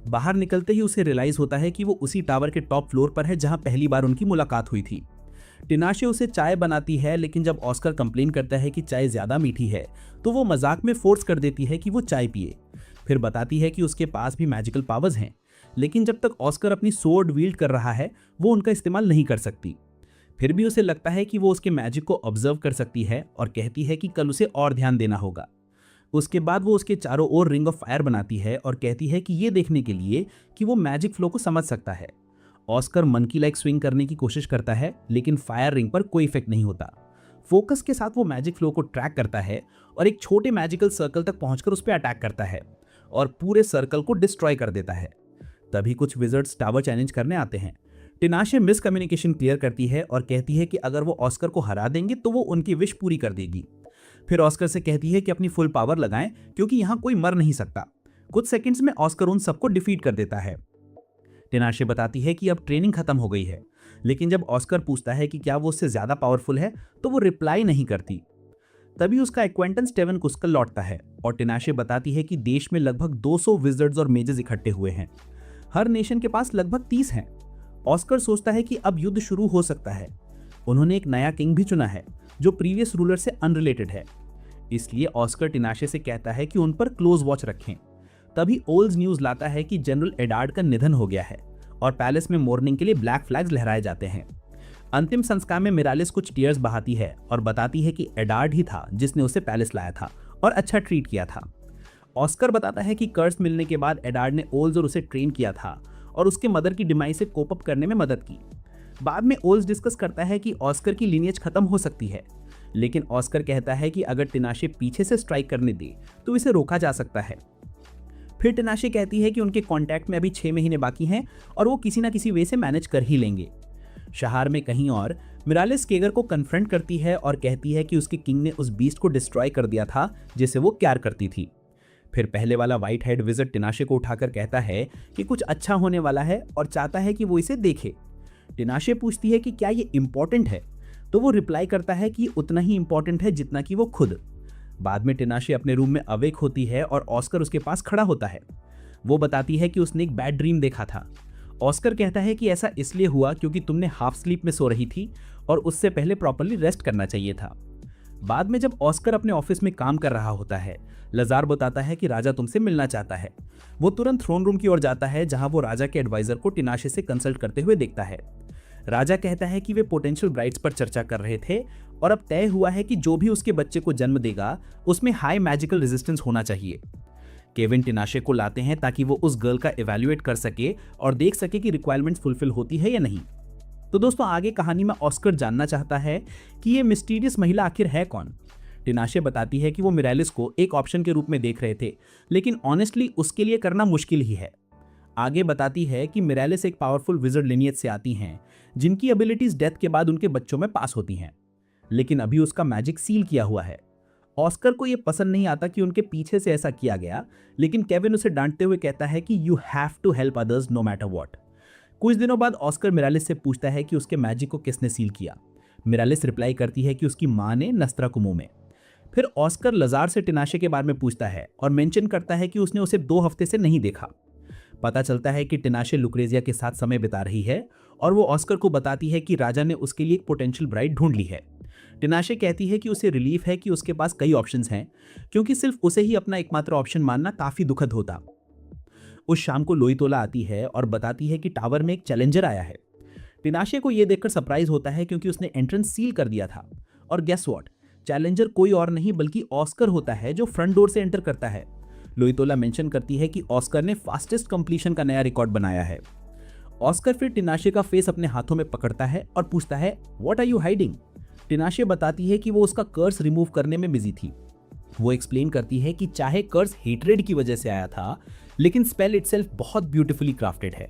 बाहर निकलते ही उसे रियलाइज होता है कि वो उसी टावर के टॉप फ्लोर पर है जहां पहली बार उनकी मुलाकात हुई थी। टिनाशे उसे चाय बनाती है, लेकिन जब ऑस्कर कंप्लेन करता है कि चाय ज्यादा मीठी है तो वो मजाक में फोर्स कर देती है कि वो चाय पिए। फिर बताती है कि उसके पास भी मैजिकल पावर्स हैं, लेकिन जब तक ऑस्कर अपनी सोर्ड वील्ड कर रहा है वो उनका इस्तेमाल नहीं कर सकती। फिर भी उसे लगता है कि वो उसके मैजिक को ऑब्जर्व कर सकती है और कहती है कि कल उसे और ध्यान देना होगा। उसके बाद वो उसके चारों ओर रिंग ऑफ फायर बनाती है और कहती है कि ये देखने के लिए कि वो मैजिक फ्लो को समझ सकता है। ऑस्कर मंकी लाइक स्विंग करने की कोशिश करता है, लेकिन फायर रिंग पर कोई इफेक्ट नहीं होता। फोकस के साथ वो मैजिक फ्लो को ट्रैक करता है और एक छोटे मैजिकल सर्कल तक पहुंचकर उस पर अटैक करता है और पूरे सर्कल को डिस्ट्रॉय कर देता है। तभी कुछ विजर्ड्स टावर चैलेंज करने आते हैं। टिनाशे मिसकम्युनिकेशन क्लियर करती है और कहती है कि अगर वो ऑस्कर को हरा देंगे तो वो उनकी विश पूरी कर देगी। फिर ऑस्कर से कहती है कि अपनी फुल पावर लगाएं क्योंकि यहाँ कोई मर नहीं सकता। कुछ सेकंड्स में ऑस्कर उन सबको डिफीट कर देता है। टिनाशे बताती है कि अब ट्रेनिंग खत्म हो गई है, लेकिन जब ऑस्कर पूछता है कि क्या वो उससे ज्यादा पावरफुल है तो वो रिप्लाई नहीं करती। तभी उसका एक्वेंटेंस स्टेवन कुस्कल लौटता है और टिनाशे बताती है कि देश में लगभग 200 विजर्ड्स और मेजेस इकट्ठे हुए हैं। हर नेशन के पास लगभग 30 हैं। ऑस्कर सोचता है कि अब युद्ध शुरू हो सकता है। उन्होंने एक नया किंग भी चुना है जो प्रीवियस रूलर से अनरिलेटेड है, इसलिए ऑस्कर टिनाशे से कहता है कि उन पर क्लोज वॉच रखें। तभी ओल्स न्यूज लाता है कि जनरल एडार्ड का निधन हो गया है और पैलेस में मॉर्निंग के लिए ब्लैक फ्लैग्स लहराए जाते हैं। अंतिम संस्कार में मिरालिस कुछ टीयर्स बहाती है और बताती है कि एडार्ड ही था जिसने उसे पैलेस लाया था और अच्छा ट्रीट किया था। ऑस्कर बताता है कि कर्स मिलने के बाद एडार्ड ने ओल्स और उसे ट्रेन किया था और उसके मदर की डिमाइस से कोप अप करने में मदद की। बाद में ओल्स डिस्कस करता है कि ऑस्कर की लीनियज खत्म हो सकती है, लेकिन ऑस्कर कहता है कि अगर टिनाशे पीछे से स्ट्राइक करने दे तो इसे रोका जा सकता है। फिर टिनाशे कहती है कि उनके कॉन्टैक्ट में अभी 6 महीने बाकी हैं और वो किसी ना किसी वे से मैनेज कर ही लेंगे। शहर में कहीं और मिरालिस केगर को कन्फ्रंट करती है और कहती है कि उसके किंग ने उस बीस्ट को डिस्ट्रॉय कर दिया था जिसे वो प्यार करती थी। फिर पहले वाला व्हाइट हेड विज़र्ड टिनाशे को उठाकर कहता है कि कुछ अच्छा होने वाला है और चाहता है कि वो इसे देखे। टिनाशे पूछती है कि क्या ये इम्पोर्टेंट है, तो वो रिप्लाई करता है कि उतना ही इम्पोर्टेंट है जितना कि वो खुद। बाद में टिनाशे अपने रूम में अवेक होती है और ऑस्कर उसके पास खड़ा होता है। वो बताती है कि उसने एक बैड ड्रीम देखा था। ऑस्कर कहता है कि ऐसा इसलिए हुआ क्योंकि तुमने हाफ स्लीप में सो रही थी और उससे पहले प्रॉपर्ली रेस्ट करना चाहिए था। बाद में जब ऑस्कर अपने ऑफिस में काम कर रहा होता है, लजार बताता है कि राजा तुमसे मिलना चाहता है। वो तुरंत थ्रोन रूम की ओर जाता है जहां वो राजा के एडवाइजर को टिनाशे से कंसल्ट करते हुए देखता है। राजा कहता है कि वे पोटेंशियल ब्राइड्स पर चर्चा कर रहे थे और अब तय हुआ है कि जो भी उसके बच्चे को जन्म देगा उसमें हाई मैजिकल रेजिस्टेंस होना चाहिए। केविन टिनाशे को लाते हैं ताकि वो उस गर्ल का इवैल्यूएट कर सके और देख सके कि रिक्वायरमेंट्स फुलफिल होती है या नहीं। तो दोस्तों, आगे कहानी में ऑस्कर जानना चाहता है कि ये मिस्टीरियस महिला आखिर है कौन। टिनाशे बताती है कि वो मिरालिस को एक ऑप्शन के रूप में देख रहे थे, लेकिन ऑनेस्टली उसके लिए करना मुश्किल ही है। आगे बताती है कि मिरालिस एक पावरफुल विजर्ड लिनियज से आती हैं जिनकी एबिलिटीज डेथ के बाद उनके बच्चों में पास होती हैं, लेकिन अभी उसका मैजिक सील किया हुआ है। ऑस्कर को ये पसंद नहीं आता कि उनके पीछे से ऐसा किया गया, लेकिन केविन उसे डांटते हुए कहता है कि you have to help others no matter what. कुछ दिनों बाद ऑस्कर मिरालिस से पूछता है कि उसके मैजिक को किसने सील किया। मिरालिस रिप्लाई करती है कि उसकी माँ ने नस्त्राकुमो में। फिर ऑस्कर लजार से टिनाशे के बारे में पूछता है और मेंशन करता है कि उसने उसे 2 हफ्ते से नहीं देखा। पता चलता है कि टिनाशे लुक्रेजिया के साथ समय बिता रही है और वो ऑस्कर को बताती है कि राजा ने उसके लिए एक पोटेंशियल ब्राइड ढूंढ ली है। टिनाशे कहती है कि उसे रिलीफ है कि उसके पास कई ऑप्शंस हैं, क्योंकि सिर्फ उसे ही अपना एकमात्र ऑप्शन मानना काफी दुखद होता। उस शाम को लोईतोला आती है और बताती है कि टावर में एक चैलेंजर आया है। टिनाशे को यह देखकर सरप्राइज होता है क्योंकि उसने एंट्रेंस सील कर दिया था। और गेस व्हाट, चैलेंजर कोई और नहीं बल्कि ऑस्कर होता है जो फ्रंट डोर से एंटर करता है। लोईतोला मेंशन करती है कि ऑस्कर ने फास्टेस्ट कंप्लीशन का नया रिकॉर्ड बनाया है। ऑस्कर फिर टिनाशे का फेस अपने हाथों में पकड़ता है और पूछता है व्हाट आर यू हाइडिंग। टिनाशे बताती है कि वो उसका कर्स रिमूव करने में बिजी थी। वो एक्सप्लेन करती है कि चाहे कर्स हेट्रेड की वजह से आया था, लेकिन स्पेल इटसेल्फ बहुत ब्यूटीफुली क्राफ्टेड है।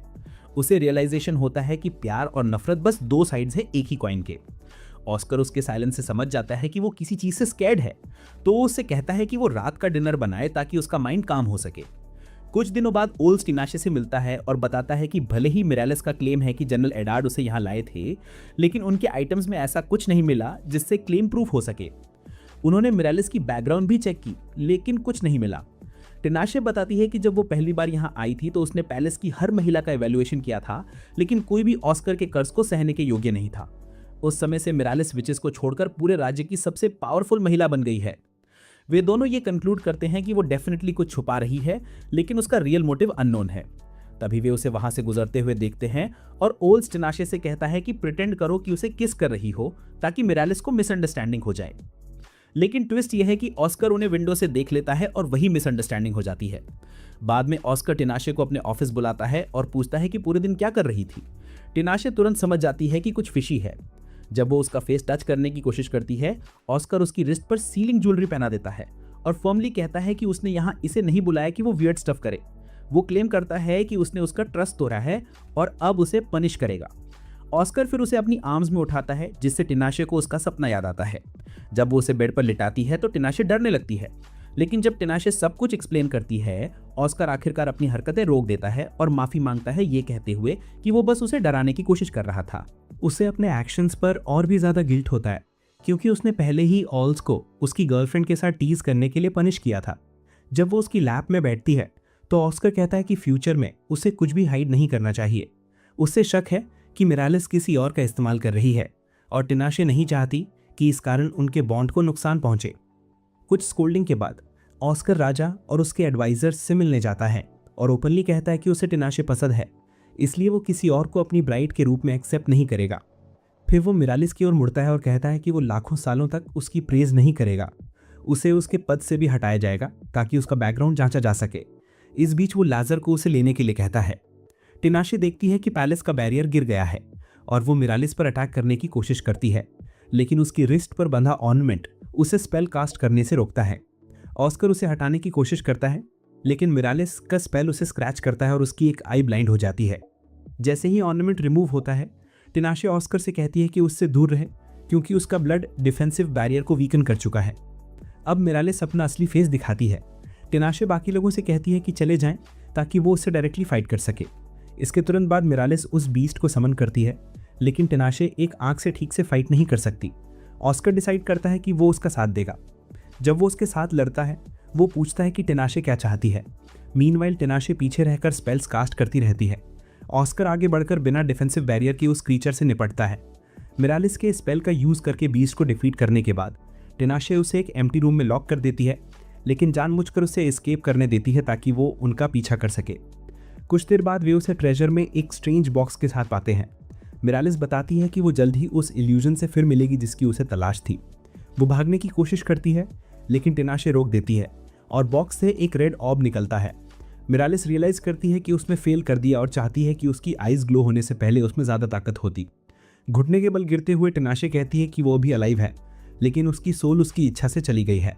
उसे रियलाइजेशन होता है कि प्यार और नफरत बस 2 साइड्स है एक ही कॉइन के। ऑस्कर उसके साइलेंस से समझ जाता है कि वो किसी चीज से स्कैर्ड है, तो वो उससे कहता है कि वो रात का डिनर बनाए ताकि उसका माइंड काम हो सके। कुछ दिनों बाद ओल्स टिनाशे से मिलता है और बताता है कि भले ही मिरालिस का क्लेम है कि जनरल एडार्ड उसे यहाँ लाए थे, लेकिन उनके आइटम्स में ऐसा कुछ नहीं मिला जिससे क्लेम प्रूफ हो सके। उन्होंने मिरालिस की बैकग्राउंड भी चेक की, लेकिन कुछ नहीं मिला। टिनाशे बताती है कि जब वो पहली बार यहाँ आई थी तो उसने पैलेस की हर महिला का इवैल्यूएशन किया था, लेकिन कोई भी ऑस्कर के कर्ज को सहने के योग्य नहीं था। उस समय से मिरालिस विचेस को छोड़कर पूरे राज्य की सबसे पावरफुल महिला बन गई है। वे दोनों ये कंक्लूड करते हैं कि वो डेफिनेटली कुछ छुपा रही है, लेकिन उसका रियल मोटिव अननोन है। तभी वे उसे वहां से गुजरते हुए देखते हैं और ओल्स टिनाशे से कहता है कि प्रिटेंड करो कि उसे किस कर रही हो ताकि मिरालिस को मिसअंडरस्टैंडिंग हो जाए। लेकिन ट्विस्ट यह है कि ऑस्कर उन्हें विंडो से देख लेता है और वही मिसअंडरस्टैंडिंग हो जाती है। बाद में ऑस्कर टिनाशे को अपने ऑफिस बुलाता है और पूछता है कि पूरे दिन क्या कर रही थी। टिनाशे तुरंत समझ जाती है कि कुछ फिशी है। जब वो उसका फेस टच करने की कोशिश करती है, ऑस्कर उसकी रिस्ट पर सीलिंग ज्वेलरी पहना देता है और फर्मली कहता है कि उसने यहाँ इसे नहीं बुलाया कि वो वियर्ड स्टफ करे। वो क्लेम करता है कि उसने उसका ट्रस्ट तोड़ा है और अब उसे पनिश करेगा। ऑस्कर फिर उसे अपनी आर्म्स में उठाता है, जिससे टिनाशे को उसका सपना याद आता है। जब वो उसे बेड पर लिटाती है तो टिनाशे डरने लगती है, लेकिन जब टिनाशे सब कुछ एक्सप्लेन करती है, ऑस्कर आखिरकार अपनी हरकतें रोक देता है और माफी मांगता है, ये कहते हुए कि वो बस उसे डराने की कोशिश कर रहा था। उसे अपने एक्शंस पर और भी ज़्यादा गिल्ट होता है, क्योंकि उसने पहले ही ऑल्स को उसकी गर्लफ्रेंड के साथ टीज करने के लिए पनिश किया था। जब वो उसकी लैप में बैठती है तो ऑस्कर कहता है कि फ्यूचर में उसे कुछ भी हाइड नहीं करना चाहिए। उससे शक है कि मिरालिस किसी और का इस्तेमाल कर रही है और टिनाशे नहीं चाहती कि इस कारण उनके बॉन्ड को नुकसान पहुंचे। कुछ स्कोल्डिंग के बाद ऑस्कर राजा और उसके एडवाइजर्स से मिलने जाता है और ओपनली कहता है कि उसे टिनाशे पसंद है, इसलिए वो किसी और को अपनी ब्राइड के रूप में एक्सेप्ट नहीं करेगा। फिर वो मिरालिस की ओर मुड़ता है और कहता है कि वो लाखों सालों तक उसकी प्रेज नहीं करेगा, उसे उसके पद से भी हटाया जाएगा ताकि उसका बैकग्राउंड जांचा जा सके। इस बीच वो लाजर को उसे लेने के लिए कहता है। टिनाशे देखती है कि पैलेस का बैरियर गिर गया है और वो मिरालिस पर अटैक करने की कोशिश करती है, लेकिन उसकी रिस्ट पर बंधा ऑर्नामेंट उसे स्पेल कास्ट करने से रोकता है। ऑस्कर उसे हटाने की कोशिश करता है, लेकिन मिरालिस का स्पेल उसे स्क्रैच करता है और उसकी एक आई ब्लाइंड हो जाती है। जैसे ही ऑर्नामेंट रिमूव होता है, टिनाशे ऑस्कर से कहती है कि उससे दूर रहे, क्योंकि उसका ब्लड डिफेंसिव बैरियर को वीकन कर चुका है। अब मिरालिस अपना असली फेस दिखाती है। टिनाशे बाकी लोगों से कहती है कि चले जाएं ताकि वो उससे डायरेक्टली फाइट कर सके। इसके तुरंत बाद मिरालिस उस बीस्ट को समन करती है, लेकिन टिनाशे एक आंख से ठीक से फाइट नहीं कर सकती। ऑस्कर डिसाइड करता है कि वो उसका साथ देगा। जब वो उसके साथ लड़ता है, वो पूछता है कि टिनाशे क्या चाहती है। मीनवाइल टिनाशे पीछे रहकर स्पेल्स कास्ट करती रहती है। ऑस्कर आगे बढ़कर बिना डिफेंसिव बैरियर के उस क्रीचर से निपटता है। मिरालिस के स्पेल का यूज करके बीस्ट को डिफीट करने के बाद टिनाशे उसे एक एम्प्टी रूम में लॉक कर देती है, लेकिन जानबूझकर उसे एस्केप करने देती है ताकि वो उनका पीछा कर सके। कुछ देर बाद वे उसे ट्रेजर में एक स्ट्रेंज बॉक्स के साथ पाते हैं। मिरालिस बताती है कि वो जल्द ही उस इल्यूजन से फिर मिलेगी जिसकी उसे तलाश थी। वो भागने की कोशिश करती है, लेकिन टिनाशे रोक देती है और बॉक्स से एक रेड ऑब निकलता है। मिरालिस रियलाइज करती है कि उसने फेल कर दिया और चाहती है कि उसकी आइज ग्लो होने से पहले उसमें ज़्यादा ताकत होती। घुटने के बल गिरते हुए टिनाशे कहती है कि वो भी अलाइव है, लेकिन उसकी सोल उसकी इच्छा से चली गई है।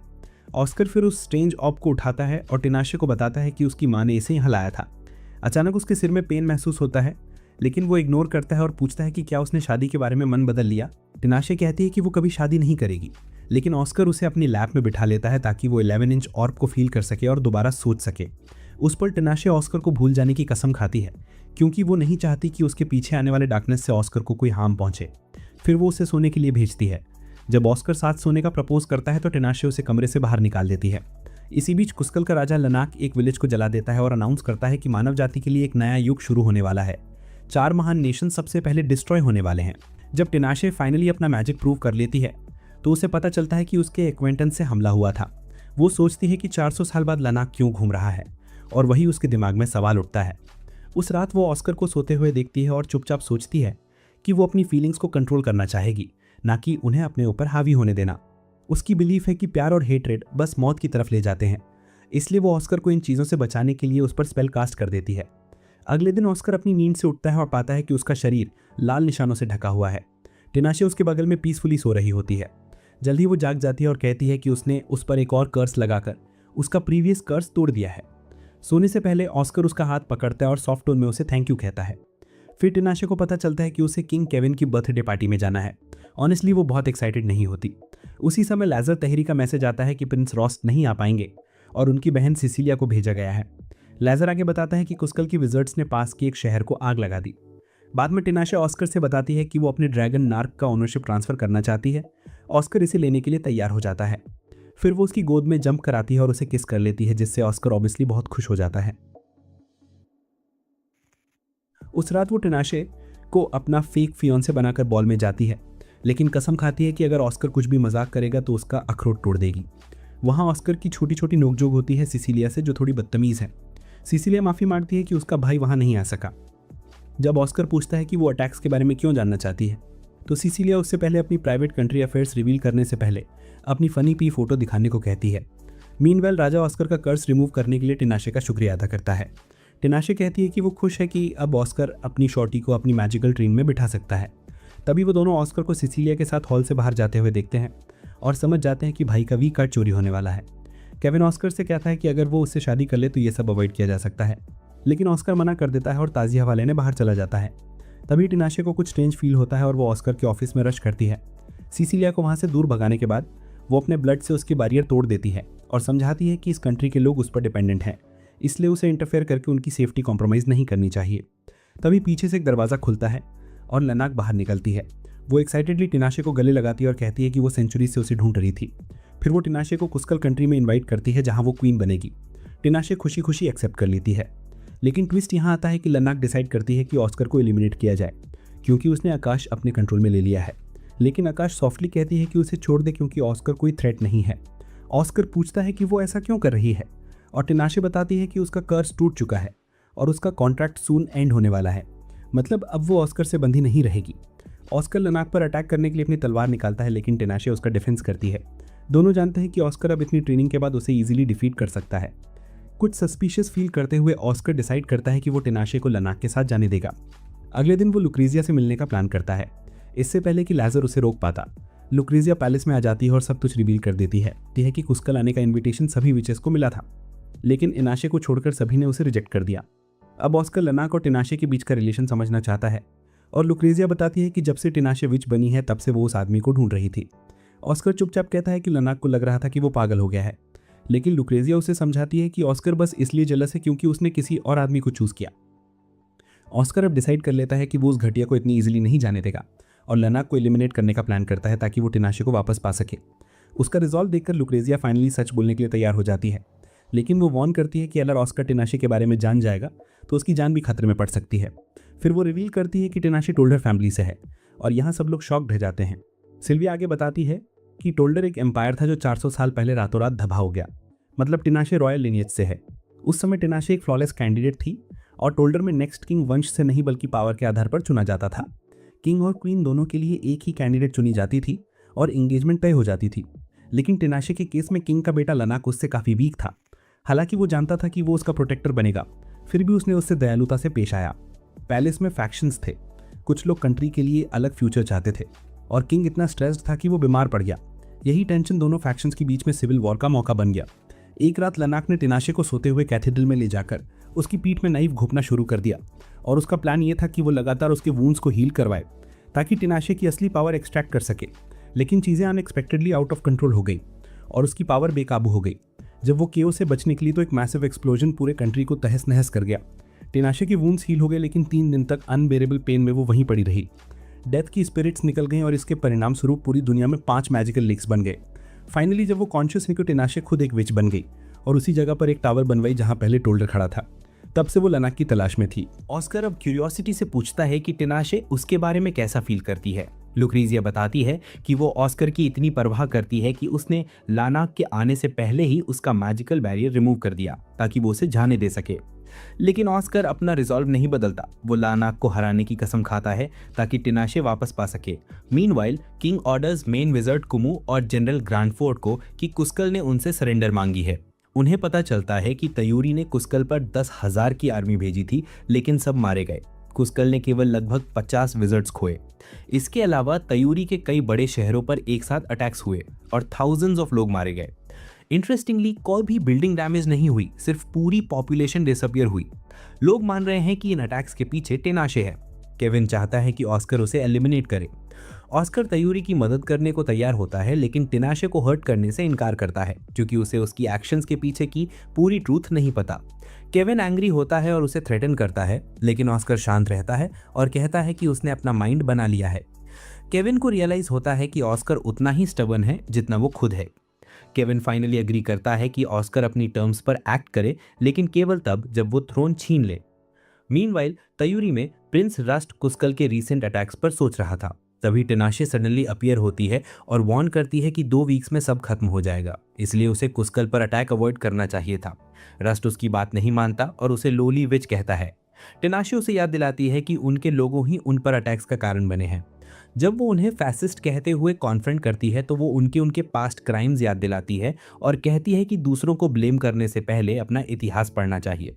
ऑस्कर फिर उस स्ट्रेंज ऑब को उठाता है और टिनाशे को बताता है कि उसकी माँ ने इसे यहाँ लाया था। अचानक उसके सिर में पेन महसूस होता है, लेकिन वो इग्नोर करता है और पूछता है कि क्या उसने शादी के बारे में मन बदल लिया। टिनाशे कहती है कि वो कभी शादी नहीं करेगी, लेकिन ऑस्कर उसे अपनी लैब में बिठा लेता है ताकि वो 11 इंच ऑर्ब को फील कर सके और दोबारा सोच सके। उस पर टिनाशे ऑस्कर को भूल जाने की कसम खाती है क्योंकि वो नहीं चाहती कि उसके पीछे आने वाले डार्कनेस से ऑस्कर को कोई हार्म पहुंचे। फिर वो उसे सोने के लिए भेजती है। जब ऑस्कर साथ सोने का प्रपोज करता है तो टिनाशे उसे कमरे से बाहर निकाल देती है। इसी बीच कुस्कल का राजा लनाक एक विलेज को जला देता है और अनाउंस करता है कि मानव जाति के लिए एक नया युग शुरू होने वाला है। 4 महान नेशन सबसे पहले डिस्ट्रॉय होने वाले हैं। जब टिनाशे फाइनली अपना मैजिक प्रूव कर लेती है तो उसे पता चलता है कि उसके एक्वेंटेंस से हमला हुआ था। वो सोचती है कि 400 साल बाद लनाक क्यों घूम रहा है और वही उसके दिमाग में सवाल उठता है। उस रात वो ऑस्कर को सोते हुए देखती है और चुपचाप सोचती है कि वो अपनी फीलिंग्स को कंट्रोल करना चाहेगी, ना कि उन्हें अपने ऊपर हावी होने देना। उसकी बिलीफ है कि प्यार और हेट्रेड बस मौत की तरफ ले जाते हैं, इसलिए वो ऑस्कर को इन चीज़ों से बचाने के लिए उस पर स्पेल कास्ट कर देती है। अगले दिन ऑस्कर अपनी नींद से उठता है और पाता है कि उसका शरीर लाल निशानों से ढका हुआ है। टिनाशे उसके बगल में पीसफुली सो रही होती है। जल्दी वो जाग जाती है और कहती है कि उसने उस पर एक और कर्स लगाकर उसका प्रीवियस कर्स तोड़ दिया है। सोने से पहले ऑस्कर उसका हाथ पकड़ता है और सॉफ्ट टोन में उसे थैंक यू कहता है। फिर टिनाशे को पता चलता है कि उसे किंग केविन की बर्थडे पार्टी में जाना है। ऑनेस्टली वो बहुत एक्साइटेड नहीं होती। उसी समय लेजर तहरी का मैसेज आता है कि प्रिंस रॉस्ट नहीं आ पाएंगे और उनकी बहन सिसिलिया को भेजा गया है। लेजर आगे बताता है कि कुस्कल की विजर्ड्स ने पास के एक शहर को आग लगा दी। बाद में टिनाशा ऑस्कर से बताती है कि वो अपने ड्रैगन नार्क का ओनरशिप ट्रांसफर करना चाहती है। ऑस्कर इसे लेने के लिए तैयार हो जाता है। फिर वो उसकी गोद में जंप कराती है और उसे किस कर लेती है, जिससे ऑस्कर ऑब्वियसली बहुत खुश हो जाता है। उस रात वो टिनाशे को अपना फेक फियोंसे बनाकर बॉल में जाती है, लेकिन कसम खाती है कि अगर ऑस्कर कुछ भी मजाक करेगा तो उसका अखरोट तोड़ देगी। वहाँ ऑस्कर की छोटी छोटी नोकझोंक होती है सिसिलिया से, जो थोड़ी बदतमीज़ है। सिसिलिया माफ़ी मांगती है कि उसका भाई वहाँ नहीं आ सका। जब ऑस्कर पूछता है कि वो अटैक्स के बारे में क्यों जानना चाहती है तो सिसिलिया उससे पहले अपनी प्राइवेट कंट्री अफेयर्स रिवील करने से पहले अपनी फनी पी फोटो दिखाने को कहती है। मीनवेल राजा ऑस्कर का कर्ज रिमूव करने के लिए टिनाशे का शुक्रिया अदा करता है। टिनाशे कहती है कि वो खुश है कि अब ऑस्कर अपनी शॉर्टी को अपनी मैजिकल ट्रेन में बिठा सकता है। तभी वो दोनों ऑस्कर को सिसिलिया के साथ हॉल से बाहर जाते हुए देखते हैं और समझ जाते हैं कि भाई का वी कार्ड चोरी होने वाला है। केविन ऑस्कर से कहता है कि अगर वो उससे शादी कर ले तो ये सब अवॉइड किया जा सकता है, लेकिन ऑस्कर मना कर देता है और ताज़ी हवा लेने बाहर चला जाता है। तभी टिनाशे को कुछ स्ट्रेंज फील होता है और वो ऑस्कर के ऑफिस में रश करती है। सिसिलिया को वहाँ से दूर भगाने के बाद वो अपने ब्लड से उसकी बैरियर तोड़ देती है और समझाती है कि इस कंट्री के लोग उस पर डिपेंडेंट हैं, इसलिए उसे इंटरफेयर करके उनकी सेफ्टी कॉम्प्रोमाइज़ नहीं करनी चाहिए। तभी पीछे से एक दरवाज़ा खुलता है और लनाक बाहर निकलती है। वो एक्साइटेडली टिनाशे को गले लगाती है और कहती है कि वो सेंचुरी से उसे ढूंढ रही थी। फिर वो टिनाशे को कुस्कल कंट्री में इनवाइट करती है जहाँ वो क्वीन बनेगी। टिनाशे खुशी खुशी एक्सेप्ट कर लेती है, लेकिन ट्विस्ट यहाँ आता है कि लनाक डिसाइड करती है कि ऑस्कर को एलिमिनेट किया जाए क्योंकि उसने आकाश अपने कंट्रोल में ले लिया है। लेकिन आकाश सॉफ्टली कहती है कि उसे छोड़ दे क्योंकि ऑस्कर कोई थ्रेट नहीं है। ऑस्कर पूछता है कि वो ऐसा क्यों कर रही है और टिनाशे बताती है कि उसका कर्ज टूट चुका है और उसका कॉन्ट्रैक्ट सून एंड होने वाला है, मतलब अब वो ऑस्कर से बंधी नहीं रहेगी। ऑस्कर लनाक पर अटैक करने के लिए अपनी तलवार निकालता है, लेकिन टिनाशे उसका डिफेंस करती है। दोनों जानते हैं कि ऑस्कर अब इतनी ट्रेनिंग के बाद उसे इजीली डिफीट कर सकता है। कुछ सस्पिशियस फील करते हुए ऑस्कर डिसाइड करता है कि वो टिनाशे को लनाक के साथ जाने देगा। अगले दिन वो लुक्रीजिया से मिलने का प्लान करता है, इससे पहले कि लेजर उसे रोक पाता। लुक्रीजिया पैलेस में आ जाती है और सब कुछ रिवील कर देती है कि कुस्कल आने का इन्विटेशन सभी विचेस को मिला था, लेकिन इनाशे को छोड़कर सभी ने उसे रिजेक्ट कर दिया। अब ऑस्कर लनाक और टिनाशे के बीच का रिलेशन समझना चाहता है और लुक्रीजिया बताती है कि जब से टिनाशे विच बनी है तब से वो उस आदमी को ढूंढ रही थी। ऑस्कर चुपचाप कहता है कि लनाक को लग रहा था कि वो पागल हो गया है, लेकिन लुक्रेजिया उसे समझाती है कि ऑस्कर बस इसलिए जेलस है क्योंकि उसने किसी और आदमी को चूज किया। ऑस्कर अब डिसाइड कर लेता है कि वो उस घटिया को इतनी इजीली नहीं जाने देगा और लनाक को एलिमिनेट करने का प्लान करता है ताकि वो टिनाशे को वापस पा सके। उसका रिजॉल्व देखकर लुक्रेजिया फाइनली सच बोलने के लिए तैयार हो जाती है, लेकिन वो वार्न करती है कि अगर ऑस्कर टिनाशे के बारे में जान जाएगा तो उसकी जान भी खतरे में पड़ सकती है। फिर वो रिवील करती है कि टिनाशे टोल्डर फैमिली से है और यहाँ सब लोग शॉक्ड रह जाते हैं। सिल्विया आगे बताती है कि टोल्डर एक एम्पायर था जो 400 साल पहले रातों रात धबा हो गया, मतलब टिनाशे रॉयल लिनियज से है। उस समय टिनाशे एक फ्लॉलेस कैंडिडेट थी और टोल्डर में नेक्स्ट किंग वंश से नहीं बल्कि पावर के आधार पर चुना जाता था। किंग और क्वीन दोनों के लिए एक ही कैंडिडेट चुनी जाती थी और एंगेजमेंट तय हो जाती थी, लेकिन टिनाशे के केस में किंग का बेटा लनाक उससे काफ़ी वीक था। हालांकि वो जानता था कि वो उसका प्रोटेक्टर बनेगा, फिर भी उसने उससे दयालुता से पेश आया। पैलेस में फैक्शंस थे, कुछ लोग कंट्री के लिए अलग फ्यूचर चाहते थे और किंग इतना स्ट्रेस्ड था कि वो बीमार पड़ गया। यही टेंशन दोनों फैक्शंस के बीच में सिविल वॉर का मौका बन गया। एक रात लनाक ने टिनाशे को सोते हुए कैथेड्रल में ले जाकर उसकी पीठ में नाइफ घोंपना शुरू कर दिया और उसका प्लान ये था कि वो लगातार उसके वूंड्स को हील करवाए ताकि टिनाशे की असली पावर एक्सट्रैक्ट कर सके। लेकिन चीज़ें अनएक्सपेक्टेडली आउट ऑफ कंट्रोल हो गई और उसकी पावर बेकाबू हो गई। जब वो केओ से बचने के लिए तो एक मैसिव एक्सप्लोजन पूरे कंट्री को तहस नहस कर गया। टिनाशे की वूंड्स हील हो गए, लेकिन 3 दिन तक अनबेरेबल पेन में वो वहीं पड़ी रही। डेथ की स्पिरिट्स निकल गई और इसके परिणाम स्वरूप पूरी दुनिया में 5 मैजिकल लेक्स बन गए। फाइनली जब वो कॉन्शियस हुई तो टिनाशे खुद एक विच बन गई और उसी जगह पर एक टावर बनवाई जहां पहले टोल्डर खड़ा था। तब से वो लानाक की तलाश में थी। ऑस्कर अब क्यूरियोसिटी से पूछता है कि टिनाशे उसके बारे में कैसा फील करती है। लुक्रीजिया बताती है कि वो ऑस्कर की इतनी परवाह करती है कि उसने लानाक के आने से पहले ही उसका मैजिकल बैरियर रिमूव कर दिया ताकि वो उसे जाने दे सके। लेकिन ऑस्कर अपना रिजॉल्व नहीं बदलता। वो लानाक को हराने की कसम खाता है ताकि टिनाशे वापस पा सके। Meanwhile king orders main wizard Kumu और जनरल ग्रांडफोर्ड को कि कुस्कल ने उनसे सरेंडर मांगी है। उन्हें पता चलता है कि तयूरी ने कुस्कल पर 10,000 की आर्मी भेजी थी, लेकिन सब मारे गए। कुस्कल ने केवल लगभग 50 विजर्ड्स खोए। इसके अलावा तयूरी के कई बड़े शहरों पर एक साथ अटैक्स हुए और थाउजेंड्स ऑफ लोग मारे गए। इंटरेस्टिंगली कोई भी बिल्डिंग डैमेज नहीं हुई, सिर्फ पूरी पॉपुलेशन डिसअपियर हुई। लोग मान रहे हैं कि इन अटैक्स के पीछे टिनाशे है। केविन चाहता है कि ऑस्कर उसे एलिमिनेट करे। ऑस्कर तयूरी की मदद करने को तैयार होता है, लेकिन टिनाशे को हर्ट करने से इनकार करता है क्योंकि उसे उसकी एक्शंस के पीछे की पूरी ट्रूथ नहीं पता। केविन एंग्री होता है और उसे थ्रेटन करता है, लेकिन ऑस्कर शांत रहता है और कहता है कि उसने अपना माइंड बना लिया है। केविन को रियलाइज होता है कि ऑस्कर उतना ही स्टबर्न है जितना वो खुद है। केविन फाइनली एग्री करता है कि ऑस्कर अपनी टर्म्स पर एक्ट करे, लेकिन केवल तब जब वो थ्रोन छीन ले। मीनवाइल तयूरी में प्रिंस रस्ट कुस्कल के रीसेंट अटैक्स पर सोच रहा था। तभी टिनाशे सडनली अपीयर होती है और वार्न करती है कि 2 वीक्स में सब खत्म हो जाएगा, इसलिए उसे कुस्कल पर अटैक अवॉइड करना चाहिए था। रस्ट उसकी बात नहीं मानता और उसे लोली विच कहता है। टिनाशे उसे याद दिलाती है कि उनके लोगों ही उन पर अटैक्स का कारण बने हैं। जब वो उन्हें फैसिस्ट कहते हुए कॉन्फ्रंट करती है तो वो उनके पास्ट क्राइम्स याद दिलाती है और कहती है कि दूसरों को ब्लेम करने से पहले अपना इतिहास पढ़ना चाहिए।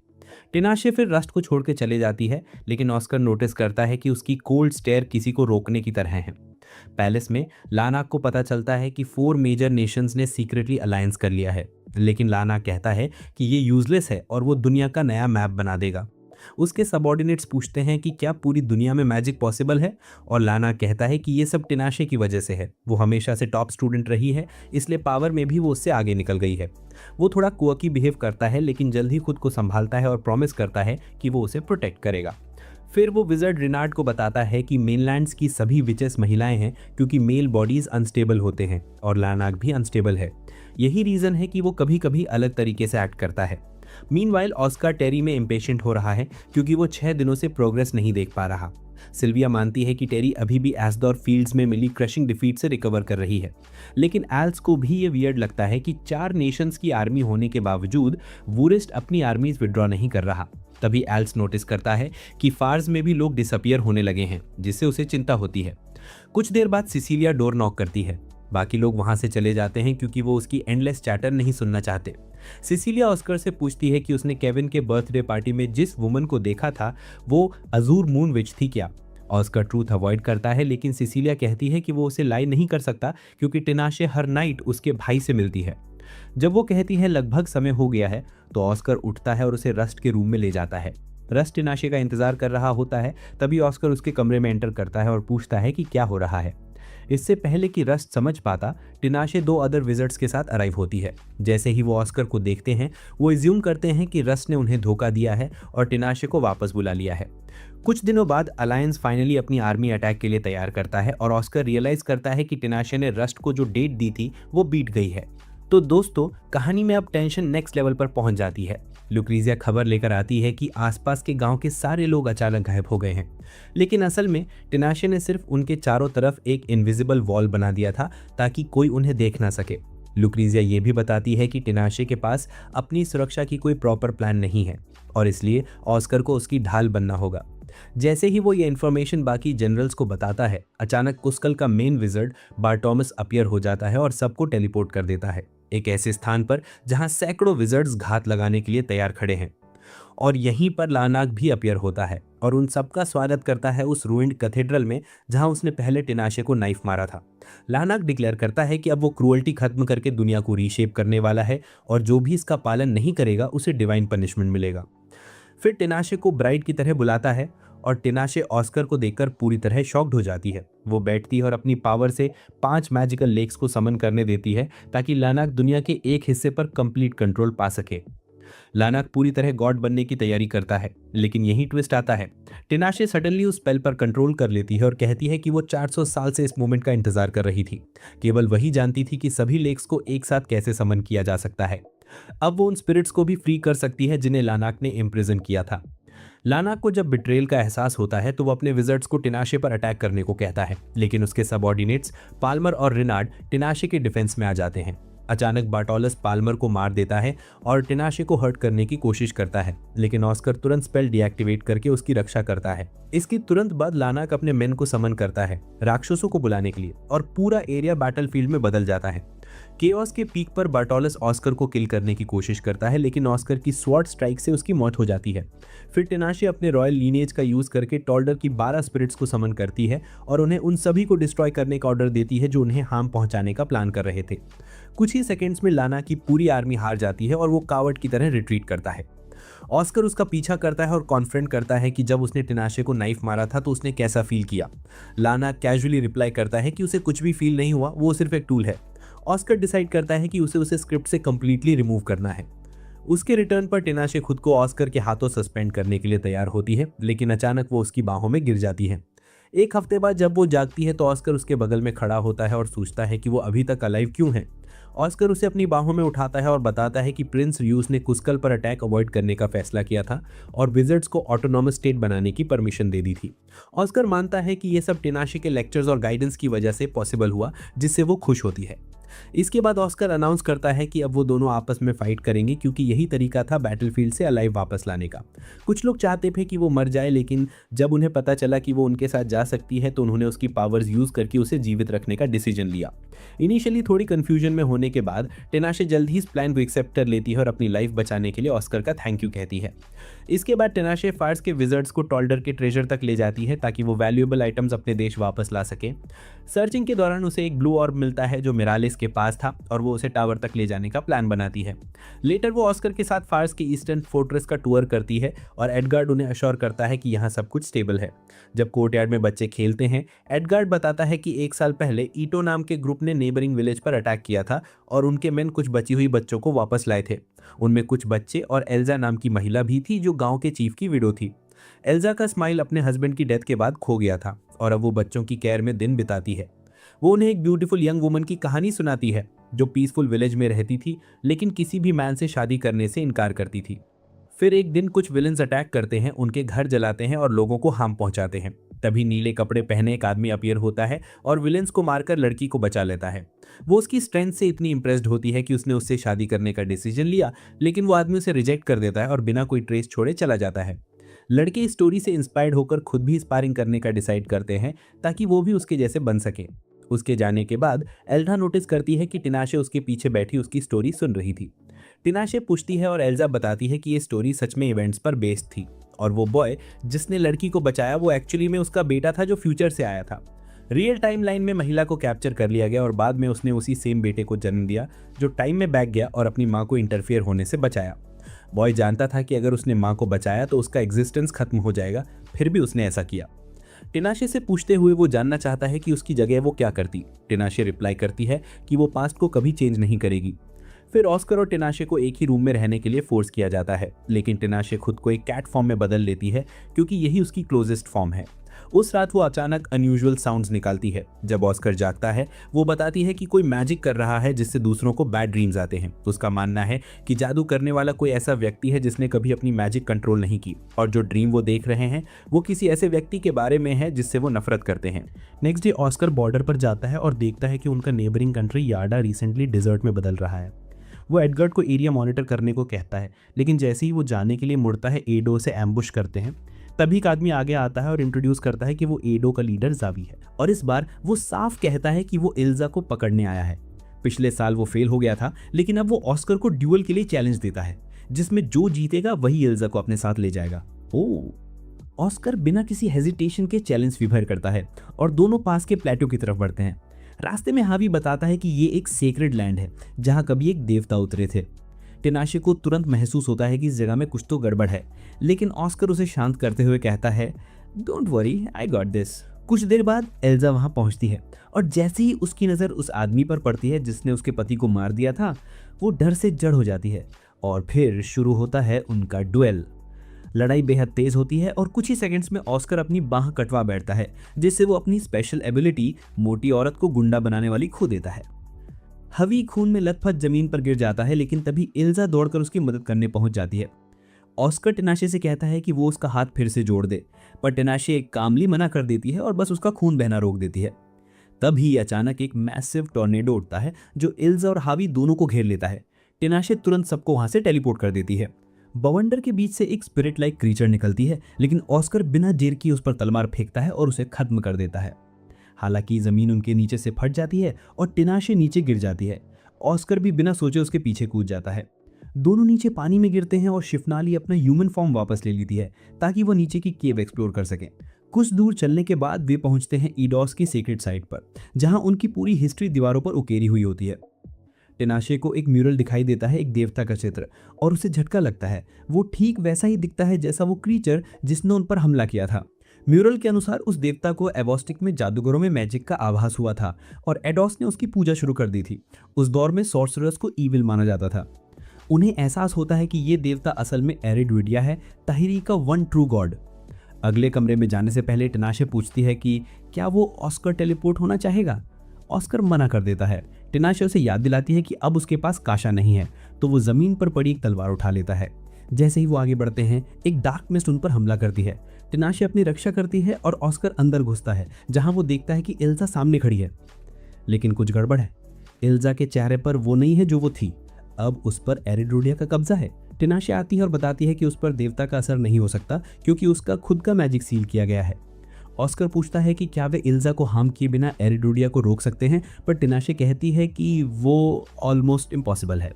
टिनाशे फिर रस्ट को छोड़ के चले जाती है, लेकिन ऑस्कर नोटिस करता है कि उसकी कोल्ड स्टेयर किसी को रोकने की तरह है। पैलेस में लानाक को पता चलता है कि 4 मेजर नेशंस ने सीक्रेटली अलायंस कर लिया है, लेकिन लानाक कहता है कि ये यूजलेस है और वो दुनिया का नया मैप बना देगा। उसके सबऑर्डिनेट्स पूछते हैं कि क्या पूरी दुनिया में मैजिक पॉसिबल है, और लानाक कहता है कि ये सब टिनाशे की वजह से है। वो हमेशा से टॉप स्टूडेंट रही है, इसलिए पावर में भी वो उससे आगे निकल गई है। वो थोड़ा क्वर्की बिहेव करता है, लेकिन जल्द ही खुद को संभालता है और प्रॉमिस करता है कि वो उसे प्रोटेक्ट करेगा। फिर वो विजर्ड रिनार्ड को बताता है कि मेनलैंड्स की सभी विचेस महिलाएं हैं क्योंकि मेल बॉडीज अनस्टेबल होते हैं और लानाक भी अनस्टेबल है। यही रीज़न है कि वो कभी कभी अलग तरीके से एक्ट करता है। मीनवाइल ऑस्कर टेरी में इम्पेशेंट हो रहा है क्योंकि वो 6 दिनों से प्रोग्रेस नहीं देख पा रहा। सिल्विया मानती है कि टेरी अभी भी एसडोर फील्ड्स में मिली क्रशिंग डिफीट से रिकवर कर रही है, लेकिन एल्स को भी ये वियर्ड लगता है कि 4 नेशंस की आर्मी होने के बावजूद वूरिस्ट अपनी आर्मीज विड्रॉ नहीं कर रहा। तभी एल्स नोटिस करता है कि फार्स में भी लोग डिसअपियर होने लगे हैं, जिससे उसे चिंता होती है। कुछ देर बाद सिसिलिया डोर नॉक करती है। बाकी लोग वहां से चले जाते हैं क्योंकि वो उसकी एंडलेस चैटर नहीं सुनना चाहते। सिसिलिया ऑस्कर से पूछती है कि उसने केविन के बर्थडे पार्टी में जिस वुमन को देखा था वो अजूर मून विच थी क्या। ऑस्कर ट्रूथ अवॉइड करता है, लेकिन सिसिलिया कहती है कि वो उसे लाई नहीं कर सकता क्योंकि टिनाशे हर नाइट उसके भाई से मिलती है। जब वो कहती है लगभग समय हो गया है तो ऑस्कर उठता है और उसे रस्ट के रूम में ले जाता है। रस्ट टिनाशे का इंतजार कर रहा होता है। तभी ऑस्कर उसके कमरे में एंटर करता है और पूछता है कि क्या हो रहा है। इससे पहले कि रस्ट समझ पाता, टिनाशे 2 अदर विजर्ड्स के साथ अराइव होती है। जैसे ही वो ऑस्कर को देखते हैं वो इज्यूम करते हैं कि रस्ट ने उन्हें धोखा दिया है और टिनाशे को वापस बुला लिया है। कुछ दिनों बाद अलायंस फाइनली अपनी आर्मी अटैक के लिए तैयार करता है और ऑस्कर रियलाइज करता है कि टिनाशे ने रस्ट को जो डेट दी थी वो बीट गई है। तो दोस्तों, कहानी में अब टेंशन नेक्स्ट लेवल पर पहुंच जाती है। लुक्रीजिया खबर लेकर आती है कि आसपास के गांव के सारे लोग अचानक गायब हो गए हैं, लेकिन असल में टिनाशे ने सिर्फ उनके चारों तरफ एक इनविजिबल वॉल बना दिया था ताकि कोई उन्हें देख ना सके। लुक्रीजिया ये भी बताती है कि टिनाशे के पास अपनी सुरक्षा की कोई प्रॉपर प्लान नहीं है और इसलिए ऑस्कर को उसकी ढाल बनना होगा। जैसे ही वो ये इन्फॉर्मेशन बाकी जनरल्स को बताता है, अचानक कुस्कल का मेन विजर्ड बार्टोमस अपीयर हो जाता है और सबको टेलीपोर्ट कर देता है एक ऐसे स्थान पर जहां सैकड़ों विजर्ड्स घात लगाने के लिए तैयार खड़े हैं। और यहीं पर लानाक भी अपीयर होता है और उन सबका स्वागत करता है उस रूइंड कैथेड्रल में जहां उसने पहले टिनाशे को नाइफ मारा था। लानाक डिक्लेयर करता है कि अब वो क्रूअल्टी खत्म करके दुनिया को रीशेप करने वाला है और जो भी इसका पालन नहीं करेगा उसे डिवाइन पनिशमेंट मिलेगा। फिर टिनाशे को ब्राइड की तरह बुलाता है और टिनाशे ऑस्कर को देखकर पूरी तरह शॉक्ड हो जाती है। वो बैठती है और अपनी पावर से 5 मैजिकल लेक्स को समन करने देती है ताकि लानाक दुनिया के एक हिस्से पर कंप्लीट कंट्रोल पा सके। लानाक पूरी तरह गॉड बनने की तैयारी करता है, लेकिन यही ट्विस्ट आता है। टिनाशे सडनली उस स्पेल पर कंट्रोल कर लेती है और कहती है कि वो 400 साल से इस मोमेंट का इंतजार कर रही थी। केवल वही जानती थी कि सभी लेक्स को एक साथ कैसे समन किया जा सकता है। अब वो उन स्पिरिट्स को भी फ्री कर सकती है जिन्हें लानाक ने इम्प्रिजन किया था। लानाक को जब बिट्रेल का एहसास होता है तो वो अपने विजर्ड्स को टिनाशे पर अटैक करने को कहता है, लेकिन उसके सबऑर्डिनेट्स पाल्मर और रिनार्ड टिनाशे के डिफेंस में आ जाते हैं। अचानक बार्टोलस पाल्मर को मार देता है और टिनाशे को हर्ट करने की कोशिश करता है, लेकिन ऑस्कर तुरंत स्पेल डीएक्टिवेट करके उसकी रक्षा करता है। इसके तुरंत बाद लानाक अपने मेन को समन करता है राक्षसों को बुलाने के लिए और पूरा एरिया बैटलफील्ड में बदल जाता है। केओस के पीक पर बार्टोलस ऑस्कर को किल करने की कोशिश करता है, लेकिन ऑस्कर की स्वॉर्ड स्ट्राइक से उसकी मौत हो जाती है। फिर टिनाशे अपने रॉयल लीनेज का यूज करके टॉल्डर की 12 स्पिरिट्स को समन करती है और उन्हें उन सभी को डिस्ट्रॉय करने का ऑर्डर देती है जो उन्हें हार्म पहुंचाने का प्लान कर रहे थे। कुछ ही सेकेंड्स में लाना की पूरी आर्मी हार जाती है और वो कावर्ड की तरह रिट्रीट करता है। ऑस्कर उसका पीछा करता है और कॉन्फ्रेंट करता है कि जब उसने टिनाशे को नाइफ मारा था तो उसने कैसा फील किया। लाना कैजुअली रिप्लाई करता है कि उसे कुछ भी फील नहीं हुआ, वो सिर्फ एक टूल है। ऑस्कर डिसाइड करता है कि उसे स्क्रिप्ट से कंप्लीटली रिमूव करना है। उसके रिटर्न पर टिनाशे खुद को ऑस्कर के हाथों सस्पेंड करने के लिए तैयार होती है, लेकिन अचानक वो उसकी बाहों में गिर जाती है। एक हफ्ते बाद जब वो जागती है तो ऑस्कर उसके बगल में खड़ा होता है और सोचता है कि वो अभी तक अलाइव क्यों है। ऑस्कर उसे अपनी बाहों में उठाता है और बताता है कि प्रिंस र्यूस ने कुस्कल पर अटैक अवॉइड करने का फैसला किया था और विजर्ड्स को ऑटोनॉमस स्टेट बनाने की परमिशन दे दी थी। ऑस्कर मानता है कि ये सब टिनाशे के लेक्चर्स और गाइडेंस की वजह से पॉसिबल हुआ, जिससे वो खुश होती है। इसके बाद ऑस्कर अनाउंस करता है कि अब वो दोनों आपस में फाइट करेंगे, क्योंकि यही तरीका था बैटलफील्ड से अलाइव वापस लाने का। कुछ लोग चाहते थे कि वो मर जाए, लेकिन जब उन्हें पता चला कि वो उनके साथ जा सकती है तो उन्होंने उसकी पावर्स यूज करके उसे जीवित रखने का डिसीजन लिया। इनिशियली थोड़ी कंफ्यूजन में होने के बाद टिनाशे जल्द ही इस प्लान को एक्सेप्ट कर लेती है और अपनी लाइफ बचाने के लिए ऑस्कर का थैंक यू कहती है। इसके बाद टिनाशे फार्स के विजर्ड्स को टॉल्डर के ट्रेजर तक ले जाती है ताकि वो वैल्यूएबल आइटम्स अपने देश वापस ला सके। सर्चिंग के दौरान उसे एक ब्लू ऑर्ब मिलता है जो मिरालिस के पास था और वो उसे टावर तक ले जाने का प्लान बनाती है। लेटर वो ऑस्कर के साथ फार्स के ईस्टर्न फोर्ट्रेस का टूर करती है और एडगार्ड उन्हें अश्योर करता है कि यहाँ सब कुछ स्टेबल है। जब कोर्टयार्ड में बच्चे खेलते हैं, एडगार्ड बताता है कि 1 साल पहले ईटो नाम के ग्रुप ने नेबरिंग विलेज पर अटैक किया था और उनके मेन कुछ बची हुई बच्चों को वापस लाए थे। उनमें कुछ बच्चे और एल्जा नाम की महिला भी थी जो गांव के चीफ की विडो थी। एल्जा का स्माइल अपने हस्बैंड की डेथ के बाद खो गया था और अब वो बच्चों की केयर में दिन बिताती है। वो उन्हें एक ब्यूटीफुल यंग वुमन की कहानी सुनाती है जो पीसफुल विलेज में रहती थी, लेकिन किसी भी मैन से शादी करने से इनकार करती थी। फिर एक दिन कुछ विलेंस अटैक करते हैं, उनके घर जलाते हैं और लोगों को हार्म पहुंचाते हैं। तभी नीले कपड़े पहने एक आदमी अपीयर होता है और विलेंस को मारकर लड़की को बचा लेता है। वो उसकी स्ट्रेंथ से इतनी इंप्रेस्ड होती है कि उसने उससे शादी करने का डिसीजन लिया, लेकिन वो आदमी उसे रिजेक्ट कर देता है और बिना कोई ट्रेस छोड़े चला जाता है। लड़के इस स्टोरी से इंस्पायर्ड होकर खुद भी स्पारिंग करने का डिसाइड करते हैं ताकि वो भी उसके जैसे बन सके। उसके जाने के बाद एल्जा नोटिस करती है कि टिनाशे उसके पीछे बैठी उसकी स्टोरी सुन रही थी। टिनाशे पूछती है और एल्जा बताती है कि ये स्टोरी सच में इवेंट्स पर बेस्ड थी और वो बॉय जिसने लड़की को बचाया वो एक्चुअली में उसका बेटा था जो फ्यूचर से आया था। रियल टाइम लाइन में महिला को कैप्चर कर लिया गया और बाद में उसने उसी सेम बेटे को जन्म दिया जो टाइम में बैक गया और अपनी माँ को इंटरफेयर होने से बचाया। बॉय जानता था कि अगर उसने माँ को बचाया तो उसका एग्जिस्टेंस खत्म हो जाएगा, फिर भी उसने ऐसा किया। टिनाशे से पूछते हुए वो जानना चाहता है कि उसकी जगह वो क्या करती। टिनाशे रिप्लाई करती है कि वो पास्ट को कभी चेंज नहीं करेगी। फिर ऑस्कर और टिनाशे को एक ही रूम में रहने के लिए फोर्स किया जाता है, लेकिन टिनाशे खुद को एक कैट फॉर्म में बदल लेती है क्योंकि यही उसकी क्लोजेस्ट फॉर्म है। उस रात वो अचानक अनयूजुअल साउंड्स निकालती है। जब ऑस्कर जागता है वो बताती है कि कोई मैजिक कर रहा है जिससे दूसरों को बैड ड्रीम्स आते हैं। उसका मानना है कि जादू करने वाला कोई ऐसा व्यक्ति है जिसने कभी अपनी मैजिक कंट्रोल नहीं की और जो ड्रीम वो देख रहे हैं वो किसी ऐसे व्यक्ति के बारे में है जिससे वो नफरत करते हैं। नेक्स्ट डे ऑस्कर बॉर्डर पर जाता है और देखता है कि उनका नेबरिंग कंट्री यार्डा रिसेंटली डिजर्ट में बदल रहा है। वो एडगर्ड को एरिया मॉनिटर करने को कहता है, लेकिन जैसे ही वो जाने के लिए मुड़ता है एडो से एम्बुश करते हैं। तभी एक आदमी आगे आता है और इंट्रोड्यूस करता है कि वो एडो का लीडर जावी है और इस बार वो साफ कहता है कि वो इल्जा को पकड़ने आया है। पिछले साल वो फेल हो गया था, लेकिन अब वो ऑस्कर को ड्यूअल के लिए चैलेंज देता है जिसमें जो जीतेगा वही इल्जा को अपने साथ ले जाएगा। ऑस्कर बिना किसी हेजिटेशन के चैलेंज स्वीकार करता है और दोनों पास के प्लेटो की तरफ बढ़ते हैं। रास्ते में हावी बताता है कि ये एक सेक्रेड लैंड है जहां कभी एक देवता उतरे थे। टिनाशे को तुरंत महसूस होता है कि इस जगह में कुछ तो गड़बड़ है, लेकिन ऑस्कर उसे शांत करते हुए कहता है, don't worry, I got this. कुछ देर बाद एल्जा वहां पहुंचती है और जैसे ही उसकी नज़र उस आदमी पर पड़ती है जिसने उसके पति को मार दिया था, वो डर से जड़ हो जाती है और फिर शुरू होता है उनका डुएल। लड़ाई बेहद तेज होती है और कुछ ही सेकंड्स में ऑस्कर अपनी बाह कटवा बैठता है, जिससे वो अपनी स्पेशल एबिलिटी मोटी औरत को गुंडा बनाने वाली खो देता है। हवी खून में लथपथ जमीन पर गिर जाता है, लेकिन तभी इल्जा दौड़कर उसकी मदद करने पहुंच जाती है। ऑस्कर टिनाशे से कहता है कि वो उसका हाथ फिर से जोड़ दे, पर टिनाशे कामली मना कर देती है और बस उसका खून बहना रोक देती है। तभी अचानक एक मैसिव टॉर्नेडो उठता है जो इल्जा और हावी दोनों को घेर लेता है। टिनाशे तुरंत सबको वहां से टेलीपोर्ट कर देती है। बवंडर के बीच से एक स्पिरिट लाइक क्रीचर निकलती है, लेकिन ऑस्कर बिना देर किए उस पर तलवार फेंकता है और उसे खत्म कर देता है। हालांकि जमीन उनके नीचे से फट जाती है और टिनाशे नीचे गिर जाती है। ऑस्कर भी बिना सोचे उसके पीछे कूद जाता है। दोनों नीचे पानी में गिरते हैं और शिफनाली अपना ह्यूमन फॉर्म वापस ले लेती है ताकि वो नीचे की केव एक्सप्लोर कर सकें। कुछ दूर चलने के बाद वे पहुंचते हैं ईडोस की सीक्रेट साइट पर, जहां उनकी पूरी हिस्ट्री दीवारों पर उकेरी हुई होती है। टिनाशे को एक म्यूरल दिखाई देता है, एक देवता का चित्र, और उसे झटका लगता है। वो ठीक वैसा ही दिखता है जैसा वो क्रीचर जिसने उन पर हमला किया था। म्यूरल के अनुसार उस देवता को एवोस्टिक में जादूगरों में मैजिक का आभास हुआ था और एडोस ने उसकी पूजा शुरू कर दी थी। उस दौर में सॉर्सरर्स को ईविल माना जाता था। उन्हें एहसास होता है कि ये देवता असल में एरिडविडिया है, ताहिरी का वन ट्रू गॉड। अगले कमरे में जाने से पहले टिनाशे पूछती है कि क्या वो ऑस्कर टेलीपोर्ट होना चाहेगा। ऑस्कर मना कर देता है। टिनाशे उसे याद दिलाती है कि अब उसके पास काशा नहीं है, तो वो जमीन पर पड़ी एक तलवार उठा लेता है। जैसे ही वो आगे बढ़ते हैं, एक डार्क मिस्ट उन पर हमला करती है। टिनाशे अपनी रक्षा करती है और ऑस्कर अंदर घुसता है, जहां वो देखता है कि इल्जा सामने खड़ी है। लेकिन कुछ गड़बड़ है। इल्जा के चेहरे पर वो नहीं है जो वो थी। अब उस पर एरिडोडिया का कब्जा है। टिनाशे आती है और बताती है कि उस पर देवता का असर नहीं हो सकता क्योंकि उसका खुद का मैजिक सील किया गया है। ऑस्कर पूछता है कि क्या वे इल्जा को हार्म किए बिना एरिडोडिया को रोक सकते हैं, पर टिनाशे कहती है कि वो ऑलमोस्ट इम्पॉसिबल है।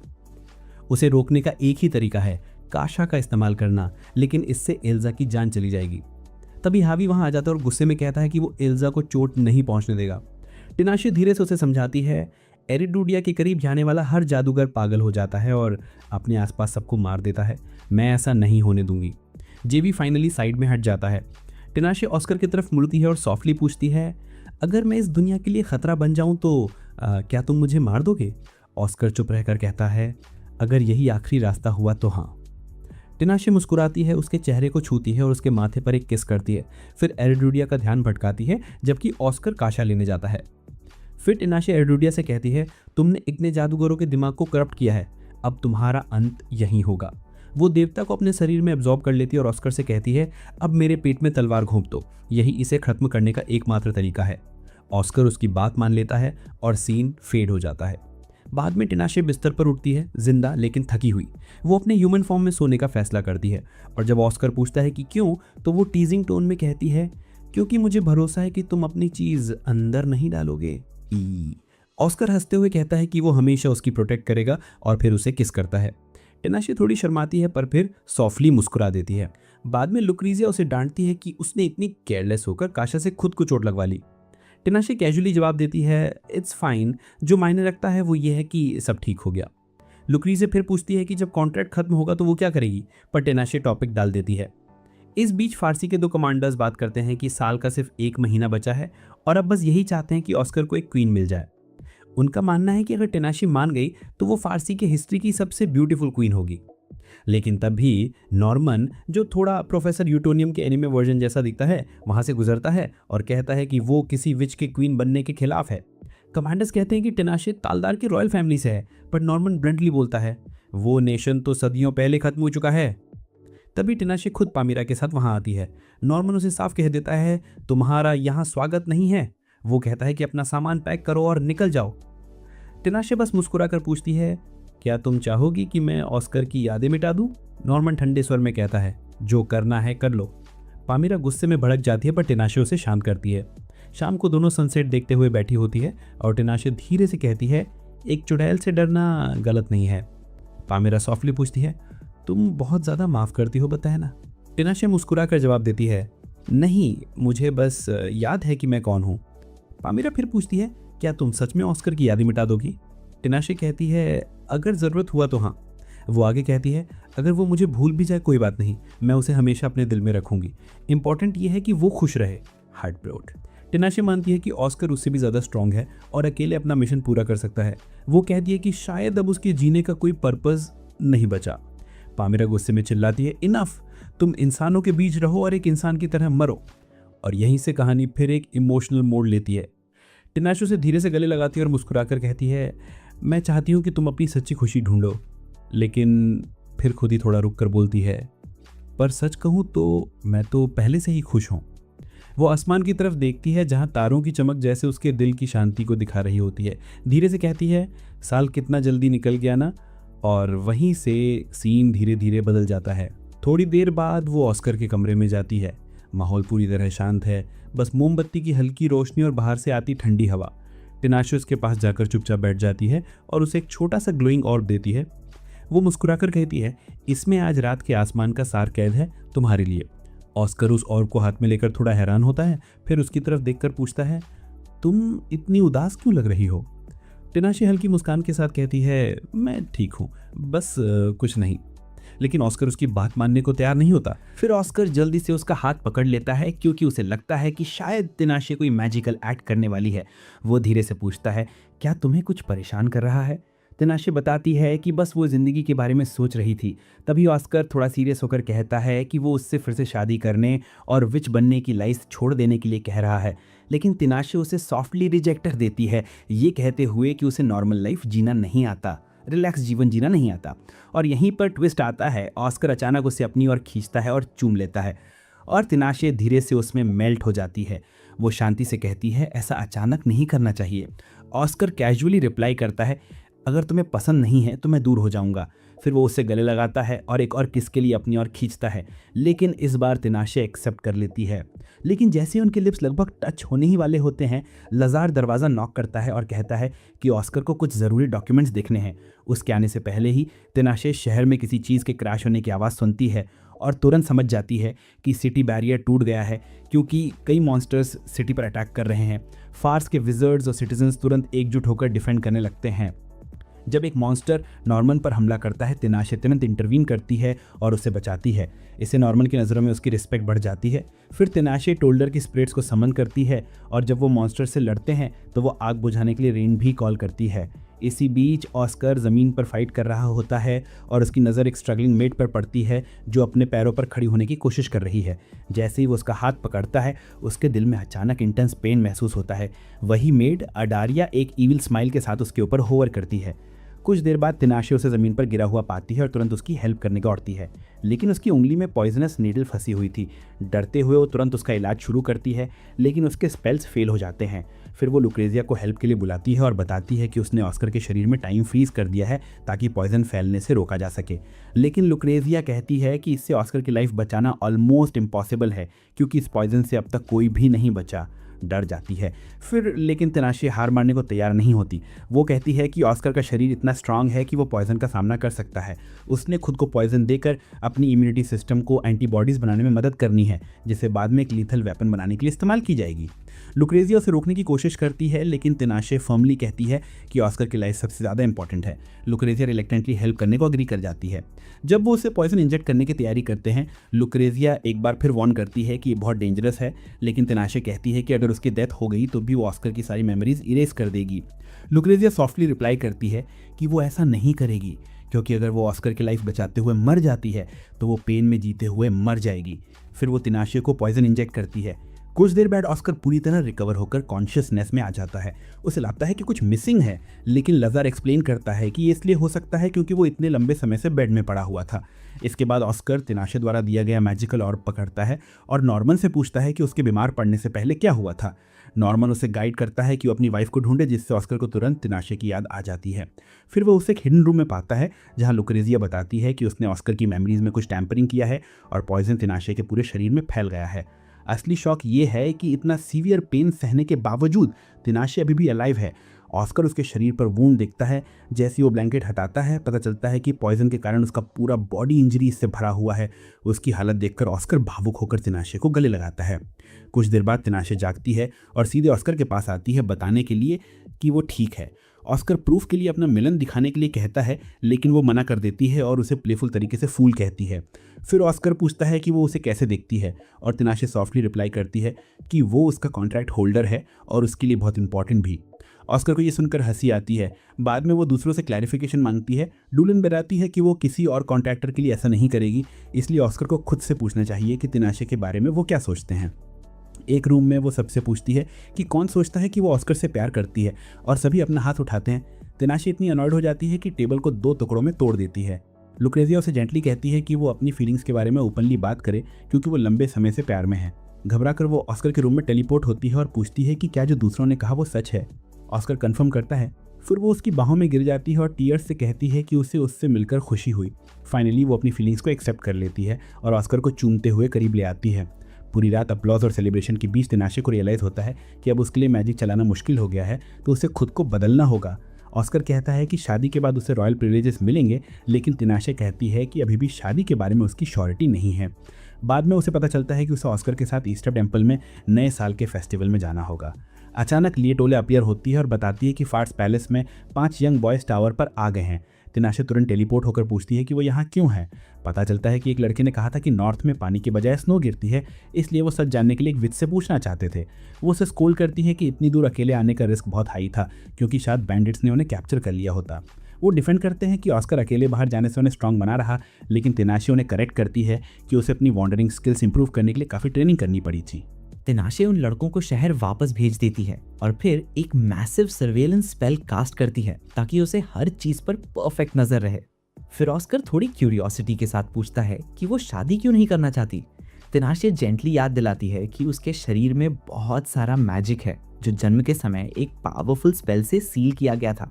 उसे रोकने का एक ही तरीका है, काशा का इस्तेमाल करना, लेकिन इससे इल्जा की जान चली जाएगी। तभी हावी वहां आ जाता है और गुस्से में कहता है कि वो इल्जा को चोट नहीं पहुंचने देगा। टिनाशे धीरे से उसे समझाती है, एरिडोडिया के करीब जाने वाला हर जादूगर पागल हो जाता है और अपने आसपास सबको मार देता है। मैं ऐसा नहीं होने दूंगी। जेबी फाइनली साइड में हट जाता है। टिनाशे ऑस्कर की तरफ मुड़ती है और सॉफ्टली पूछती है, अगर मैं इस दुनिया के लिए खतरा बन जाऊं तो क्या तुम मुझे मार दोगे? ऑस्कर चुप रहकर कहता है, अगर यही आखिरी रास्ता हुआ तो हाँ। टिनाशे मुस्कुराती है, उसके चेहरे को छूती है और उसके माथे पर एक किस करती है। फिर एरिडोडिया का ध्यान भटकाती है, जबकि ऑस्कर काशा लेने जाता है। फिर टिनाशे एरिडोडिया से कहती है, तुमने इतने जादूगरों के दिमाग को करप्ट किया है, अब तुम्हारा अंत यहीं होगा। वो देवता को अपने शरीर में एब्जॉर्ब कर लेती है और ऑस्कर से कहती है, अब मेरे पेट में तलवार घोंप दो, यही इसे खत्म करने का एकमात्र तरीका है। ऑस्कर उसकी बात मान लेता है और सीन फेड हो जाता है। बाद में टिनाशे बिस्तर पर उठती है, जिंदा लेकिन थकी हुई। वो अपने ह्यूमन फॉर्म में सोने का फैसला करती है और जब ऑस्कर पूछता है कि क्यों, तो वो टीजिंग टोन में कहती है, क्योंकि मुझे भरोसा है कि तुम अपनी चीज अंदर नहीं डालोगे। ऑस्कर हंसते हुए कहता है कि वो हमेशा उसकी प्रोटेक्ट करेगा और फिर उसे किस करता है। टिनाशे थोड़ी शर्माती है पर फिर सॉफ्टली मुस्कुरा देती है। बाद में लुक्रीजिया उसे डांटती है कि उसने इतनी केयरलेस होकर काशा से खुद को चोट लगवा ली। टिनाशे कैजुअली जवाब देती है, इट्स फाइन। जो मायने रखता है वो ये है कि सब ठीक हो गया। लुक्रीजिया फिर पूछती है कि जब कॉन्ट्रैक्ट खत्म होगा तो वो क्या करेगी, पर टिनाशे टॉपिक डाल देती है। इस बीच फारसी के दो कमांडर्स बात करते हैं कि साल का सिर्फ 1 महीना बचा है और अब बस यही चाहते हैं कि ऑस्कर को एक क्वीन मिल जाए। उनका मानना है कि अगर टिनाशे मान गई तो वो फारसी की हिस्ट्री की सबसे ब्यूटीफुल क्वीन होगी। लेकिन तब भी नॉर्मन, जो थोड़ा प्रोफेसर यूटोनियम के एनिमे वर्जन जैसा दिखता है, वहां से गुजरता है और कहता है कि वो किसी विच के क्वीन बनने के खिलाफ है। कमांडर्स कहते हैं कि टिनाशे तालदार की रॉयल फैमिली से है, पर नॉर्मन ब्लंटली बोलता है, वो नेशन तो सदियों पहले खत्म हो चुका है। तभी टिनाशे खुद पामीरा के साथ वहां आती है। नॉर्मन उसे साफ कह देता है, तुम्हारा यहाँ स्वागत नहीं है। वो कहता है कि अपना सामान पैक करो और निकल जाओ। टिनाशे बस मुस्कुरा कर पूछती है, क्या तुम चाहोगी कि मैं ऑस्कर की यादें मिटा दूं? नॉर्मन ठंडे स्वर में कहता है, जो करना है कर लो। पामीरा गुस्से में भड़क जाती है पर टिनाशे उसे शांत करती है। शाम को दोनों सनसेट देखते हुए बैठी होती है और टिनाशे धीरे से कहती है, एक चुड़ैल से डरना गलत नहीं है। पामीरा सॉफ्टली पूछती है, तुम बहुत ज़्यादा माफ़ करती हो बताया ना? टिनाशे मुस्कुरा कर जवाब देती है, नहीं, मुझे बस याद है कि मैं कौन हूँ। पामीरा फिर पूछती है, क्या तुम सच में ऑस्कर की यादें मिटा दोगी? टिनाशे कहती है, अगर ज़रूरत हुआ तो हाँ। वो आगे कहती है, अगर वो मुझे भूल भी जाए कोई बात नहीं, मैं उसे हमेशा अपने दिल में रखूंगी। इंपॉर्टेंट ये है कि वो खुश रहे। Heart broad. टिनाशे मानती है कि ऑस्कर उससे भी ज़्यादा स्ट्रांग है और अकेले अपना मिशन पूरा कर सकता है। वो कहती है कि शायद अब उसके जीने का कोई पर्पज़ नहीं बचा। पामिरा गुस्से में चिल्लाती है, इनफ, तुम इंसानों के बीच रहो और एक इंसान की तरह मरो। और यहीं से कहानी फिर एक इमोशनल मोड़ लेती है। टिनाशे उसे धीरे से गले लगाती है और मुस्कुराकर कहती है, मैं चाहती हूँ कि तुम अपनी सच्ची खुशी ढूंढो। लेकिन फिर खुद ही थोड़ा रुक कर बोलती है, पर सच कहूँ तो मैं तो पहले से ही खुश हूँ। वो आसमान की तरफ देखती है जहाँ तारों की चमक जैसे उसके दिल की शांति को दिखा रही होती है। धीरे से कहती है, साल कितना जल्दी निकल गया ना। और वहीं से सीन धीरे धीरे बदल जाता है। थोड़ी देर बाद वो ऑस्कर के कमरे में जाती है। माहौल पूरी तरह शांत है, बस मोमबत्ती की हल्की रोशनी और बाहर से आती ठंडी हवा। टिनाशे उसके पास जाकर चुपचाप बैठ जाती है और उसे एक छोटा सा ग्लोइंग ऑर्ब देती है। वो मुस्कुराकर कहती है, इसमें आज रात के आसमान का सार कैद है तुम्हारे लिए। ऑस्कर उस ऑर्ब को हाथ में लेकर थोड़ा हैरान होता है, फिर उसकी तरफ देखकर पूछता है, तुम इतनी उदास क्यों लग रही हो? टिनाशे हल्की मुस्कान के साथ कहती है, मैं ठीक हूँ, बस कुछ नहीं। लेकिन ऑस्कर उसकी बात मानने को तैयार नहीं होता। फिर ऑस्कर जल्दी से उसका हाथ पकड़ लेता है क्योंकि उसे लगता है कि शायद तिनाशे कोई मैजिकल एक्ट करने वाली है। वो धीरे से पूछता है, क्या तुम्हें कुछ परेशान कर रहा है? तिनाशे बताती है कि बस वो ज़िंदगी के बारे में सोच रही थी। तभी ऑस्कर थोड़ा सीरियस होकर कहता है कि वो उससे फिर से शादी करने और विच बनने की लाइफ छोड़ देने के लिए कह रहा है। लेकिन तिनाशे उसे सॉफ्टली रिजेक्ट कर देती है, ये कहते हुए कि उसे नॉर्मल लाइफ जीना नहीं आता, रिलैक्स जीवन जीना नहीं आता। और यहीं पर ट्विस्ट आता है। ऑस्कर अचानक उसे अपनी ओर खींचता है और चूम लेता है और तिनाशे धीरे से उसमें मेल्ट हो जाती है। वो शांति से कहती है, ऐसा अचानक नहीं करना चाहिए। ऑस्कर कैजुअली रिप्लाई करता है, अगर तुम्हें पसंद नहीं है तो मैं दूर हो जाऊंगा। फिर वो उससे गले लगाता है और एक और किस के लिए अपनी ओर खींचता है, लेकिन इस बार तिनाशे एक्सेप्ट कर लेती है। लेकिन जैसे उनके लिप्स लगभग टच होने ही वाले होते हैं, लजार दरवाज़ा नॉक करता है और कहता है कि ऑस्कर को कुछ ज़रूरी डॉक्यूमेंट्स देखने हैं। उसके आने से पहले ही तिनाशे शहर में किसी चीज़ के क्रैश होने की आवाज़ सुनती है और तुरंत समझ जाती है कि सिटी बैरियर टूट गया है क्योंकि कई मॉन्स्टर्स सिटी पर अटैक कर रहे हैं। फार्स के विजर्ड्स और सिटीजन्स तुरंत एकजुट होकर डिफेंड करने लगते हैं। जब एक मॉन्स्टर नॉर्मन पर हमला करता है, तिनाशे तुरंत इंटरवीन करती है और उसे बचाती है। इससे नॉर्मन की नज़रों में उसकी रिस्पेक्ट बढ़ जाती है। फिर तिनाशे टोल्डर की स्पिरिट्स को समन करती है और जब वो मॉन्स्टर से लड़ते हैं तो वो आग बुझाने के लिए रेन भी कॉल करती है। इसी बीच ऑस्कर ज़मीन पर फाइट कर रहा होता है और उसकी नज़र एक स्ट्रगलिंग मेड पर पड़ती है जो अपने पैरों पर खड़ी होने की कोशिश कर रही है। जैसे ही वो उसका हाथ पकड़ता है, उसके दिल में अचानक इंटेंस पेन महसूस होता है। वही मेड अडारिया एक ईविल स्माइल के साथ उसके ऊपर होवर करती है। कुछ देर बाद तिनाशे उसे ज़मीन पर गिरा हुआ पाती है और तुरंत उसकी हेल्प करने को दौड़ती है, लेकिन उसकी उंगली में पॉइजनस नीडल फंसी हुई थी। डरते हुए वो तुरंत उसका इलाज शुरू करती है, लेकिन उसके स्पेल्स फेल हो जाते हैं। फिर वो लुक्रेजिया को हेल्प के लिए बुलाती है और बताती है कि उसने ऑस्कर के शरीर में टाइम फ्रीज कर दिया है ताकि पॉइजन फैलने से रोका जा सके। लेकिन लुक्रेजिया कहती है कि इससे ऑस्कर की लाइफ बचाना ऑलमोस्ट इम्पॉसिबल है क्योंकि इस पॉइजन से अब तक कोई भी नहीं बचा। डर जाती है फिर, लेकिन तिनाशे हार मानने को तैयार नहीं होती। वो कहती है कि ऑस्कर का शरीर इतना स्ट्रांग है कि वो पॉइजन का सामना कर सकता है। उसने खुद को पॉइजन देकर अपनी इम्यूनिटी सिस्टम को एंटीबॉडीज़ बनाने में मदद करनी है, जिसे बाद में एक लीथल वेपन बनाने के लिए इस्तेमाल की जाएगी। लुक्रेजिया उसे रोकने की कोशिश करती है, लेकिन तिनाशे फर्मली कहती है कि ऑस्कर की लाइफ सबसे ज़्यादा इंपॉर्टेंट है। लुक्रेजिया रिलेक्टेंटली हेल्प करने को अग्री कर जाती है। जब वो उसे पॉइजन इंजेक्ट करने की तैयारी करते हैं, लुक्रेजिया एक बार फिर वार्न करती है कि ये बहुत डेंजरस है, लेकिन तिनाशे कहती है कि अगर उसकी डेथ हो गई तो भी वो ऑस्कर की सारी मेमोरीज इरेज कर देगी। लुक्रेजिया सॉफ्टली रिप्लाई करती है कि वो ऐसा नहीं करेगी क्योंकि अगर वो ऑस्कर की लाइफ बचाते हुए मर जाती है तो वो पेन में जीते हुए मर जाएगी। फिर वो तिनाशे को पॉइजन इंजेक्ट करती है। कुछ देर बाद ऑस्कर पूरी तरह रिकवर होकर कॉन्शियसनेस में आ जाता है। उसे लगता है कि कुछ मिसिंग है, लेकिन लजार एक्सप्लेन करता है कि ये इसलिए हो सकता है क्योंकि वो इतने लंबे समय से बेड में पड़ा हुआ था। इसके बाद ऑस्कर तिनाशे द्वारा दिया गया मैजिकल ऑर्ब पकड़ता है और नॉर्मन से पूछता है कि उसके बीमार पड़ने से पहले क्या हुआ था। नॉर्मन उसे गाइड करता है कि वो अपनी वाइफ को ढूंढे, जिससे ऑस्कर को तुरंत तिनाशे की याद आ जाती है। फिर वो उसे एक हिडन रूम में पाता है जहाँ लुक्रेजिया बताती है कि उसने ऑस्कर की मेमोरीज में कुछ टैम्परिंग किया है और पॉइजन तिनाशे के पूरे शरीर में फैल गया है। असली शौक ये है कि इतना सीवियर पेन सहने के बावजूद तिनाशे अभी भी अलाइव है। ऑस्कर उसके शरीर पर वूंड देखता है। जैसे ही वो ब्लैंकेट हटाता है, पता चलता है कि पॉइजन के कारण उसका पूरा बॉडी इंजरी इससे भरा हुआ है। उसकी हालत देखकर ऑस्कर भावुक होकर तिनाशे को गले लगाता है। कुछ देर बाद तिनाशे जागती है और सीधे ऑस्कर के पास आती है बताने के लिए कि वो ठीक है। ऑस्कर प्रूफ के लिए अपना मिलन दिखाने के लिए कहता है, लेकिन वो मना कर देती है और उसे प्लेफुल तरीके से फूल कहती है। फिर ऑस्कर पूछता है कि वो उसे कैसे देखती है और तिनाशे सॉफ्टली रिप्लाई करती है कि वो उसका कॉन्ट्रैक्ट होल्डर है और उसके लिए बहुत इंपॉर्टेंट भी। ऑस्कर को ये सुनकर हंसी आती है। बाद में वो दूसरों से क्लैरिफिकेशन मांगती है। डूलन बताती है कि वो किसी और कॉन्ट्रैक्टर के लिए ऐसा नहीं करेगी, इसलिए ऑस्कर को खुद से पूछना चाहिए कि तिनाशे के बारे में वो क्या सोचते हैं। एक रूम में वो सबसे पूछती है कि कौन सोचता है कि वो ऑस्कर से प्यार करती है, और सभी अपना हाथ उठाते हैं। तिनाशे इतनी अनॉयड हो जाती है कि टेबल को 2 टुकड़ों में तोड़ देती है। लुक्रेजिया उसे जेंटली कहती है कि वो अपनी फीलिंग्स के बारे में ओपनली बात करे, क्योंकि वो लंबे समय से प्यार में है। घबराकर वो ऑस्कर के रूम में टेलीपोर्ट होती है और पूछती है कि क्या जो दूसरों ने कहा वो सच है। ऑस्कर कंफर्म करता है। फिर वो उसकी बाहों में गिर जाती है और टीयर्स से कहती है कि उसे उससे मिलकर खुशी हुई। फाइनली वो अपनी फीलिंग्स को एक्सेप्ट कर लेती है और ऑस्कर को चूमते हुए करीब ले आती है। पूरी रात अप्लॉज और सेलिब्रेशन के बीच तिनाशे को रियलाइज़ होता है कि अब उसके लिए मैजिक चलाना मुश्किल हो गया है, तो उसे खुद को बदलना होगा। ऑस्कर कहता है कि शादी के बाद उसे रॉयल प्रिविलेजेस मिलेंगे, लेकिन तिनाशे कहती है कि अभी भी शादी के बारे में उसकी श्योरिटी नहीं है। बाद में उसे पता चलता है कि उसे ऑस्कर के साथ ईस्टर टेम्पल में नए साल के फेस्टिवल में जाना होगा। अचानक लिएटोले अपीयर होती है और बताती है कि फार्ट्स पैलेस में 5 यंग बॉयज़ टावर पर आ गए हैं। तिनाशे तुरंत टेलीपोर्ट होकर पूछती है कि वो यहाँ क्यों है। पता चलता है कि एक लड़के ने कहा था कि नॉर्थ में पानी के बजाय स्नो गिरती है, इसलिए वो सच जानने के लिए एक विच से पूछना चाहते थे। वो उसे स्कोल्ड करती है कि इतनी दूर अकेले आने का रिस्क बहुत हाई था, क्योंकि शायद बैंडिट्स ने उन्हें कैप्चर कर लिया होता। वो डिफेंड करते हैं कि ऑस्कर अकेले बाहर जाने से उन्हें स्ट्रांग बना रहा, लेकिन तिनाशे उन्हें करेक्ट करती है कि उसे अपनी वॉन्डरिंग स्किल्स इंप्रूव करने के लिए काफ़ी ट्रेनिंग करनी पड़ी थी। तिनाशे उन लड़कों को शहर वापस भेज देती है और फिर एक मैसिव सर्वेलेंस स्पेल कास्ट करती है ताकि उसे हर चीज पर परफेक्ट नजर रहे। फिर ऑस्कर थोड़ी क्यूरियोसिटी के साथ पूछता है कि वो शादी क्यों नहीं करना चाहती। तिनाशे जेंटली याद दिलाती है कि उसके शरीर में बहुत सारा मैजिक है जो जन्म के समय एक पावरफुल स्पेल से सील किया गया था।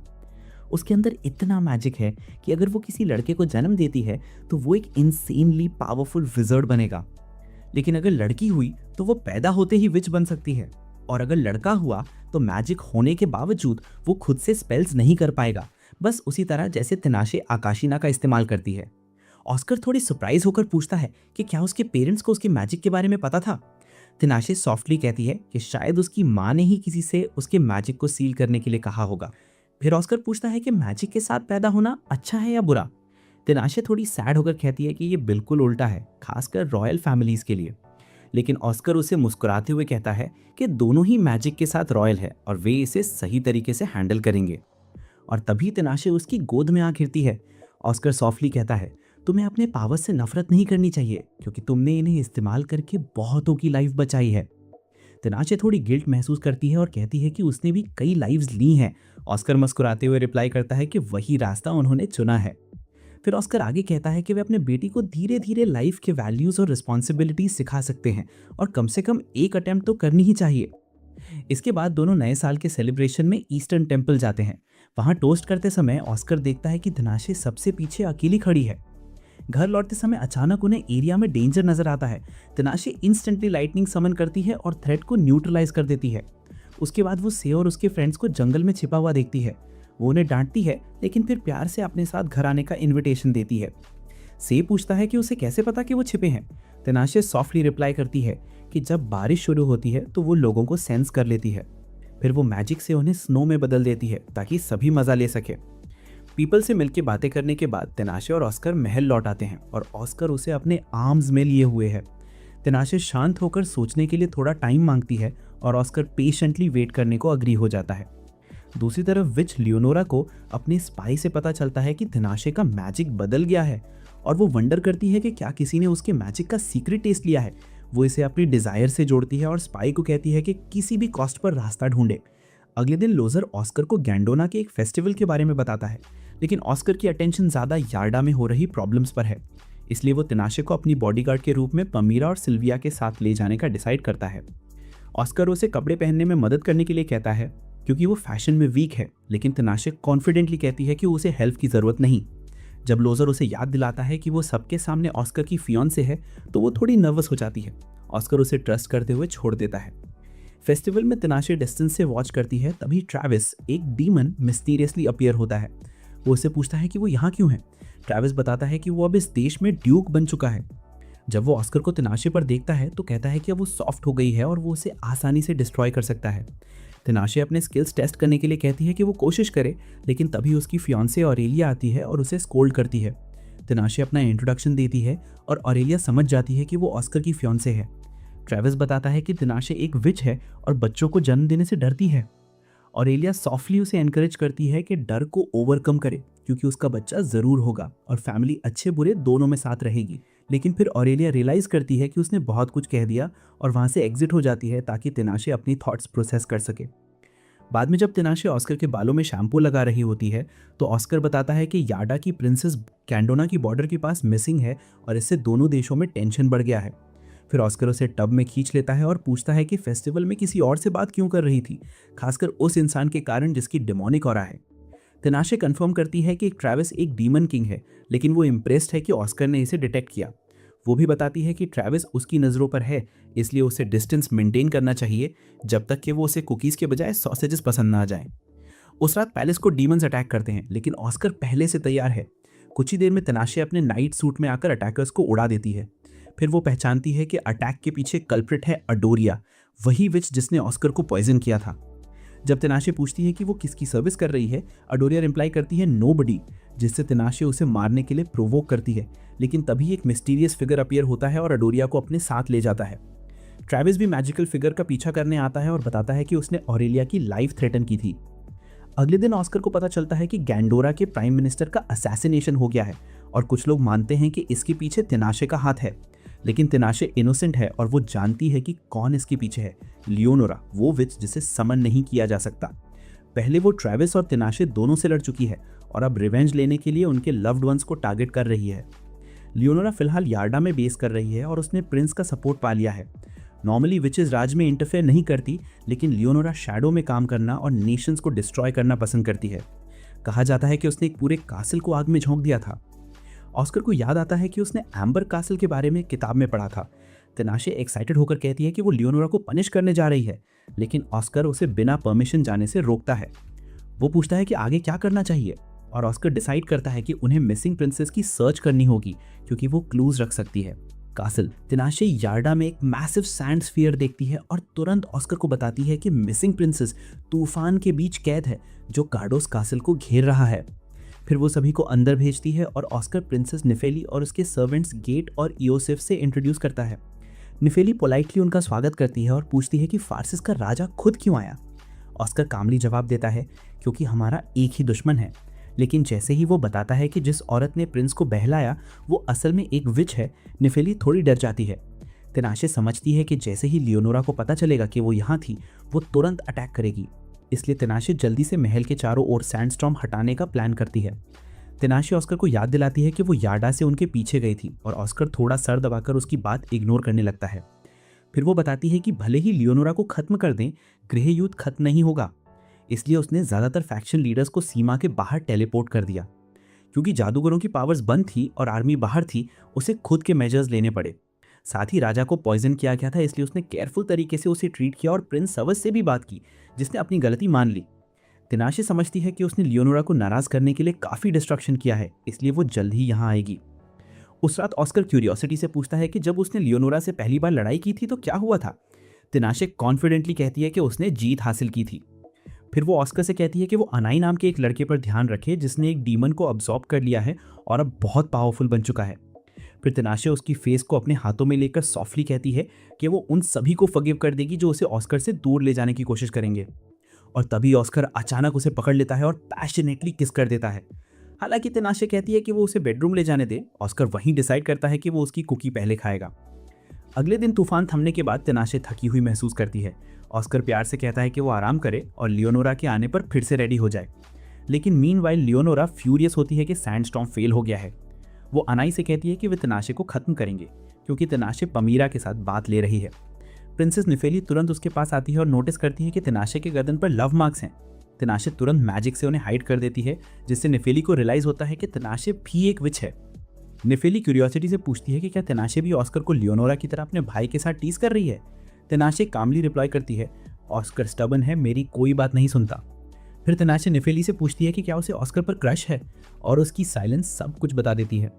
उसके अंदर इतना मैजिक है कि अगर वो किसी लड़के को जन्म देती है तो वो एक इंसेनली पावरफुल विजर्ड बनेगा। लेकिन अगर लड़की हुई तो वो पैदा होते ही विच बन सकती है, और अगर लड़का हुआ तो मैजिक होने के बावजूद वो खुद से स्पेल्स नहीं कर पाएगा, बस उसी तरह जैसे तिनाशे आकाशीना का इस्तेमाल करती है। ऑस्कर थोड़ी सरप्राइज होकर पूछता है कि क्या उसके पेरेंट्स को उसके मैजिक के बारे में पता था। तिनाशे सॉफ्टली कहती है कि शायद उसकी माँ ने ही किसी से उसके मैजिक को सील करने के लिए कहा होगा। फिर ऑस्कर पूछता है कि मैजिक के साथ पैदा होना अच्छा है या बुरा। तिनाशे थोड़ी सैड होकर कहती है कि ये बिल्कुल उल्टा है, खासकर रॉयल फैमिलीज के लिए। लेकिन ऑस्कर उसे मुस्कुराते हुए कहता है कि दोनों ही मैजिक के साथ रॉयल है और वे इसे सही तरीके से हैंडल करेंगे। और तभी तिनाशे उसकी गोद में आ गिरती है। ऑस्कर सॉफ्टली कहता है, तुम्हें अपने पावर से नफरत नहीं करनी चाहिए, क्योंकि तुमने इन्हें इस्तेमाल करके बहुतों की लाइफ बचाई है। तिनाशे थोड़ी गिल्ट महसूस करती है और कहती है कि उसने भी कई लाइव्स ली हैं। ऑस्कर मुस्कुराते हुए रिप्लाई करता है कि वही रास्ता उन्होंने चुना है। फिर ऑस्कर आगे कहता है कि वे अपने बेटी को धीरे धीरे लाइफ के वैल्यूज और रिस्पॉन्सिबिलिटीज सिखा सकते हैं, और कम से कम एक अटेम्प्ट तो करनी ही चाहिए। इसके बाद दोनों नए साल के सेलिब्रेशन में ईस्टर्न टेम्पल जाते हैं। वहां टोस्ट करते समय ऑस्कर देखता है कि तिनाशे सबसे पीछे अकेली खड़ी है। घर लौटते समय अचानक उन्हें एरिया में डेंजर नजर आता है। तिनाशे इंस्टेंटली लाइटनिंग समन करती है और थ्रेट को न्यूट्रलाइज कर देती है। उसके बाद वो से और उसके फ्रेंड्स को जंगल में छिपा हुआ देखती है। वो उन्हें डांटती है, लेकिन फिर प्यार से अपने साथ घर आने का इनविटेशन देती है। से पूछता है कि उसे कैसे पता कि वो छिपे हैं। तिनाशे सॉफ्टली रिप्लाई करती है कि जब बारिश शुरू होती है तो वो लोगों को सेंस कर लेती है। फिर वो मैजिक से उन्हें स्नो में बदल देती है ताकि सभी मजा ले सके। पीपल से मिलकर बातें करने के बाद तिनाशे और ऑस्कर महल लौट आते हैं और ऑस्कर उसे अपने आर्म्स में लिए हुए है। तिनाशे शांत होकर सोचने के लिए थोड़ा टाइम मांगती है और ऑस्कर पेशेंटली वेट करने को अग्री हो जाता है। दूसरी तरफ विच लियोनोरा को अपने स्पाई से पता चलता है कि तिनाशे का मैजिक बदल गया है, और वो वंडर करती है कि क्या किसी ने उसके मैजिक का सीक्रेट टेस्ट लिया है। वो इसे अपनी डिजायर से जोड़ती है और स्पाई को कहती है कि किसी भी कॉस्ट पर रास्ता ढूंढे। अगले दिन लोजर ऑस्कर को गैंडोना के एक फेस्टिवल के बारे में बताता है, लेकिन ऑस्कर की अटेंशन ज़्यादा यार्डा में हो रही प्रॉब्लम्स पर है, इसलिए वो तिनाशे को अपनी बॉडीगार्ड के रूप में पमीरा और सिल्विया के साथ ले जाने का डिसाइड करता है। ऑस्कर उसे कपड़े पहनने में मदद करने के लिए कहता है क्योंकि वो फैशन में वीक है, लेकिन तिनाशे कॉन्फिडेंटली कहती है कि उसे हेल्प की ज़रूरत नहीं। जब लोजर उसे याद दिलाता है कि वो सबके सामने ऑस्कर की फियांसे है तो वो थोड़ी नर्वस हो जाती है। ऑस्कर उसे ट्रस्ट करते हुए छोड़ देता है। फेस्टिवल में तिनाशे डिस्टेंस से वॉच करती है, तभी ट्रैविस एक डीमन मिस्टीरियसली अपीयर होता है। वो उससे पूछता है कि वो यहाँ क्यों है। ट्रैविस बताता है कि वो अब इस देश में ड्यूक बन चुका है। जब वो ऑस्कर को तिनाशे पर देखता है तो कहता है कि अब वो सॉफ्ट हो गई है और वो उसे आसानी से डिस्ट्रॉय कर सकता है। तिनाशे अपने स्किल्स टेस्ट करने के लिए कहती है कि वो कोशिश करे, लेकिन तभी उसकी फियांसे ऑरेलिया आती है और उसे स्कोल्ड करती है। तिनाशे अपना इंट्रोडक्शन देती है और ऑरेलिया समझ जाती है कि वो ऑस्कर की फियांसे है। ट्रेविस बताता है कि तिनाशे एक विच है और बच्चों को जन्म देने से डरती है। ऑरेलिया सॉफ्टली उसे एनकरेज करती है कि डर को ओवरकम करे, क्योंकि उसका बच्चा ज़रूर होगा और फैमिली अच्छे बुरे दोनों में साथ रहेगी। लेकिन फिर ऑरेलिया रियलाइज़ करती है कि उसने बहुत कुछ कह दिया और वहाँ से एग्जिट हो जाती है ताकि तिनाशे अपनी थॉट्स प्रोसेस कर सके। बाद में जब तिनाशे ऑस्कर के बालों में शैम्पू लगा रही होती है तो ऑस्कर बताता है कि याडा की प्रिंसेस कैंडोना की बॉर्डर के पास मिसिंग है और इससे दोनों देशों में टेंशन बढ़ गया है। फिर ऑस्कर उसे टब में खींच लेता है और पूछता है कि फेस्टिवल में किसी और से बात क्यों कर रही थी, खासकर उस इंसान के कारण जिसकी डिमोनिक ऑरा है। तिनाशे कंफर्म करती है कि ट्रैविस एक डीमन किंग है, लेकिन वो इम्प्रेस्ड है कि ऑस्कर ने इसे डिटेक्ट किया। वो भी बताती है कि ट्रैविस उसकी नज़रों पर है, इसलिए उसे डिस्टेंस मेंटेन करना चाहिए जब तक कि वो उसे कुकीज़ के बजाय सॉसेजेस पसंद ना आ जाएं। उस रात पैलेस को डीमंस अटैक करते हैं, लेकिन ऑस्कर पहले से तैयार है। कुछ ही देर में तिनाशे अपने नाइट सूट में आकर अटैकर्स को उड़ा देती है। फिर वो पहचानती है कि अटैक के पीछे कल्प्रिट है अडोरिया, वही विच जिसने ऑस्कर को पॉइजन किया था। जब तिनाशे पूछती है कि वो किसकी सर्विस कर रही है, अडोरिया रिप्लाई करती है नोबडी, जिससे तिनाशे उसे मारने के लिए प्रोवोक करती है। लेकिन तभी एक मिस्टीरियस फिगर अपीयर होता है और अडोरिया को अपने साथ ले जाता है। ट्रैविस भी मैजिकल फिगर का पीछा करने आता है और बताता है कि उसने ऑरेलिया की लाइफ थ्रेटन की थी। अगले दिन ऑस्कर को पता चलता है कि गैंडोरा के प्राइम मिनिस्टर का असैसिनेशन हो गया है और कुछ लोग मानते हैं कि इसके पीछे तिनाशे का हाथ है। लेकिन तिनाशे इनोसेंट है और वो जानती है कि कौन इसके पीछे है, लियोनोरा, वो विच जिसे समन नहीं किया जा सकता। पहले वो ट्रैविस और तिनाशे दोनों से लड़ चुकी है और अब रिवेंज लेने के लिए उनके लव्ड वंस को टारगेट कर रही है। लियोनोरा फिलहाल यार्डा में बेस कर रही है और उसने प्रिंस का सपोर्ट पा लिया है। नॉर्मली विचेस राज में इंटरफेयर नहीं करती, लेकिन लियोनोरा शैडो में काम करना और नेशंस को डिस्ट्रॉय करना पसंद करती है। कहा जाता है कि उसने एक पूरे कासल को आग में झोंक दिया था। ऑस्कर को याद आता है कि उसने एम्बर कासल के बारे में किताब में पढ़ा था। तिनाशे एक्साइटेड होकर कहती है कि वो लियोनोरा को पनिश करने जा रही है, लेकिन ऑस्कर उसे बिना परमिशन जाने से रोकता है। वो पूछता है कि आगे क्या करना चाहिए और ऑस्कर डिसाइड करता है कि उन्हें मिसिंग प्रिंसेस की सर्च करनी होगी, क्योंकि वो क्लूज रख सकती है। कासल तिनाशे यार्डा में एक मैसिव सैंड स्फीयर देखती है और तुरंत ऑस्कर को बताती है कि मिसिंग प्रिंसेस तूफान के बीच कैद है जो कार्डोस कासल को घेर रहा है। फिर वो सभी को अंदर भेजती है और ऑस्कर प्रिंसेस निफेली और उसके सर्वेंट्स गेट और इयोसेफ से इंट्रोड्यूस करता है। निफेली पोलाइटली उनका स्वागत करती है और पूछती है कि फारसिस का राजा खुद क्यों आया। ऑस्कर कामली जवाब देता है, क्योंकि हमारा एक ही दुश्मन है। लेकिन जैसे ही वो बताता है कि जिस औरत ने प्रिंस को बहलाया वो असल में एक विच है, निफेली थोड़ी डर जाती है। तिनाशे समझती है कि जैसे ही लियोनोरा को पता चलेगा कि वो यहाँ थी, वो तुरंत अटैक करेगी। इसलिए तिनाशे जल्दी से महल के चारों ओर सैंडस्टॉर्म हटाने का प्लान करती है। तिनाशे ऑस्कर को याद दिलाती है कि वो यार्डा से उनके पीछे गई थी और ऑस्कर थोड़ा सर दबाकर उसकी बात इग्नोर करने लगता है। फिर वो बताती है कि भले ही लियोनोरा को खत्म कर दें, गृह युद्ध खत्म नहीं होगा। इसलिए उसने ज़्यादातर फैक्शन लीडर्स को सीमा के बाहर टेलीपोर्ट कर दिया। क्योंकि जादूगरों की पावर्स बंद थी और आर्मी बाहर थी, उसे खुद के मेजर्स लेने पड़े। साथ ही राजा को पॉइजन किया गया था, इसलिए उसने केयरफुल तरीके से उसे ट्रीट किया और प्रिंस सवस से भी बात की, जिसने अपनी गलती मान ली। तिनाशे समझती है कि उसने लियोनोरा को नाराज़ करने के लिए काफ़ी डिस्ट्रक्शन किया है, इसलिए वो जल्द ही यहाँ आएगी। उस रात ऑस्कर क्यूरियोसिटी से पूछता है कि जब उसने लियोनोरा से पहली बार लड़ाई की थी तो क्या हुआ था। तिनाशे कॉन्फिडेंटली कहती है कि उसने जीत हासिल की थी। फिर वो ऑस्कर से कहती है कि वो अनाई नाम के एक लड़के पर ध्यान रखे जिसने एक डीमन को अब्जॉर्ब कर लिया है और अब बहुत पावरफुल बन चुका है। फिर तिनाशे उसकी फेस को अपने हाथों में लेकर सॉफ्टली कहती है कि वो उन सभी को फॉरगिव कर देगी जो उसे ऑस्कर से दूर ले जाने की कोशिश करेंगे। और तभी ऑस्कर अचानक उसे पकड़ लेता है और पैशनेटली किस कर देता है। हालांकि तिनाशे कहती है कि वो उसे बेडरूम ले जाने दे। ऑस्कर वहीं डिसाइड करता है कि वो उसकी कुकी पहले खाएगा। अगले दिन तूफान थमने के बाद तिनाशे थकी हुई महसूस करती है। ऑस्कर प्यार से कहता है कि वो आराम करे और लियोनोरा के आने पर फिर से रेडी हो जाए। लेकिन मीनवाइल लियोनोरा फ्यूरियस होती है कि सैंडस्टॉर्म फेल हो गया है। वो अनाई से कहती है कि वे तिनाशे को खत्म करेंगे, क्योंकि तिनाशे पमीरा के साथ बात ले रही है। प्रिंसेस निफेली तुरंत उसके पास आती है और नोटिस करती है कि तिनाशे के गर्दन पर लव मार्क्स हैं। तिनाशे तुरंत मैजिक से उन्हें हाइड कर देती है, जिससे निफेली को रियलाइज होता है कि तिनाशे भी एक विच है। निफेली क्यूरियोसिटी से पूछती है कि क्या तिनाशे भी ऑस्कर को लियोनोरा की तरह अपने भाई के साथ टीज कर रही है। तिनाशे कामली रिप्लाई करती है, ऑस्कर स्टबन है, मेरी कोई बात नहीं सुनता। फिर तिनाशे निफेली से पूछती है कि क्या उसे ऑस्कर पर क्रश है, और उसकी साइलेंस सब कुछ बता देती है।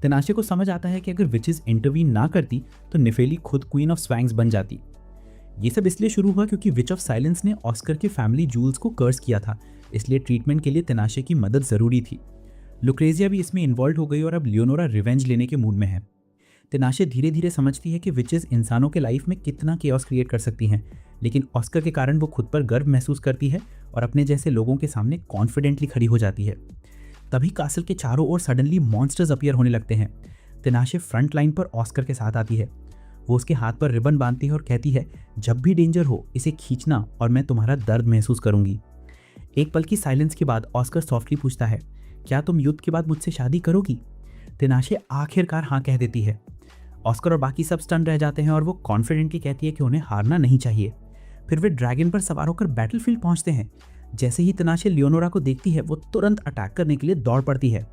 तिनाशे को समझ आता है कि अगर विचेस इंटरवीन ना करती तो निफेली खुद क्वीन ऑफ स्वैंग्स बन जाती। ये सब इसलिए शुरू हुआ क्योंकि विच ऑफ साइलेंस ने ऑस्कर की फैमिली जूल्स को कर्स किया था, इसलिए ट्रीटमेंट के लिए तिनाशे की मदद ज़रूरी थी। लुक्रेजिया भी इसमें इन्वॉल्व हो गई और अब लियोनोरा रिवेंज लेने के मूड में है। तिनाशे धीरे धीरे समझती है कि विचेस इंसानों के लाइफ में कितना केओस क्रिएट कर सकती हैं, लेकिन ऑस्कर के कारण वो खुद पर गर्व महसूस करती है और अपने जैसे लोगों के सामने कॉन्फिडेंटली खड़ी हो जाती है। तभी कासल के चारों ओर सडनली मॉन्स्टर्स अपीयर होने लगते हैं। तिनाशे फ्रंट लाइन पर ऑस्कर के साथ आती है। वो उसके हाथ पर रिबन बांधती है और कहती है, जब भी डेंजर हो इसे खींचना और मैं तुम्हारा दर्द महसूस करूंगी। एक पल की साइलेंस के बाद ऑस्कर सॉफ्टली पूछता है, क्या तुम युद्ध के बाद मुझसे शादी करोगी? तिनाशे आखिरकार हाँ कह देती है। ऑस्कर और बाकी सब स्टन रह जाते हैं और वो कॉन्फिडेंटली कहती है कि उन्हें हारना नहीं चाहिए। फिर वे ड्रैगन पर सवार होकर बैटलफील्ड पहुंचते हैं। जैसे ही तिनाशे लियोनोरा को देखती है वो तुरंत अटैक करने के लिए दौड़ पड़ती है।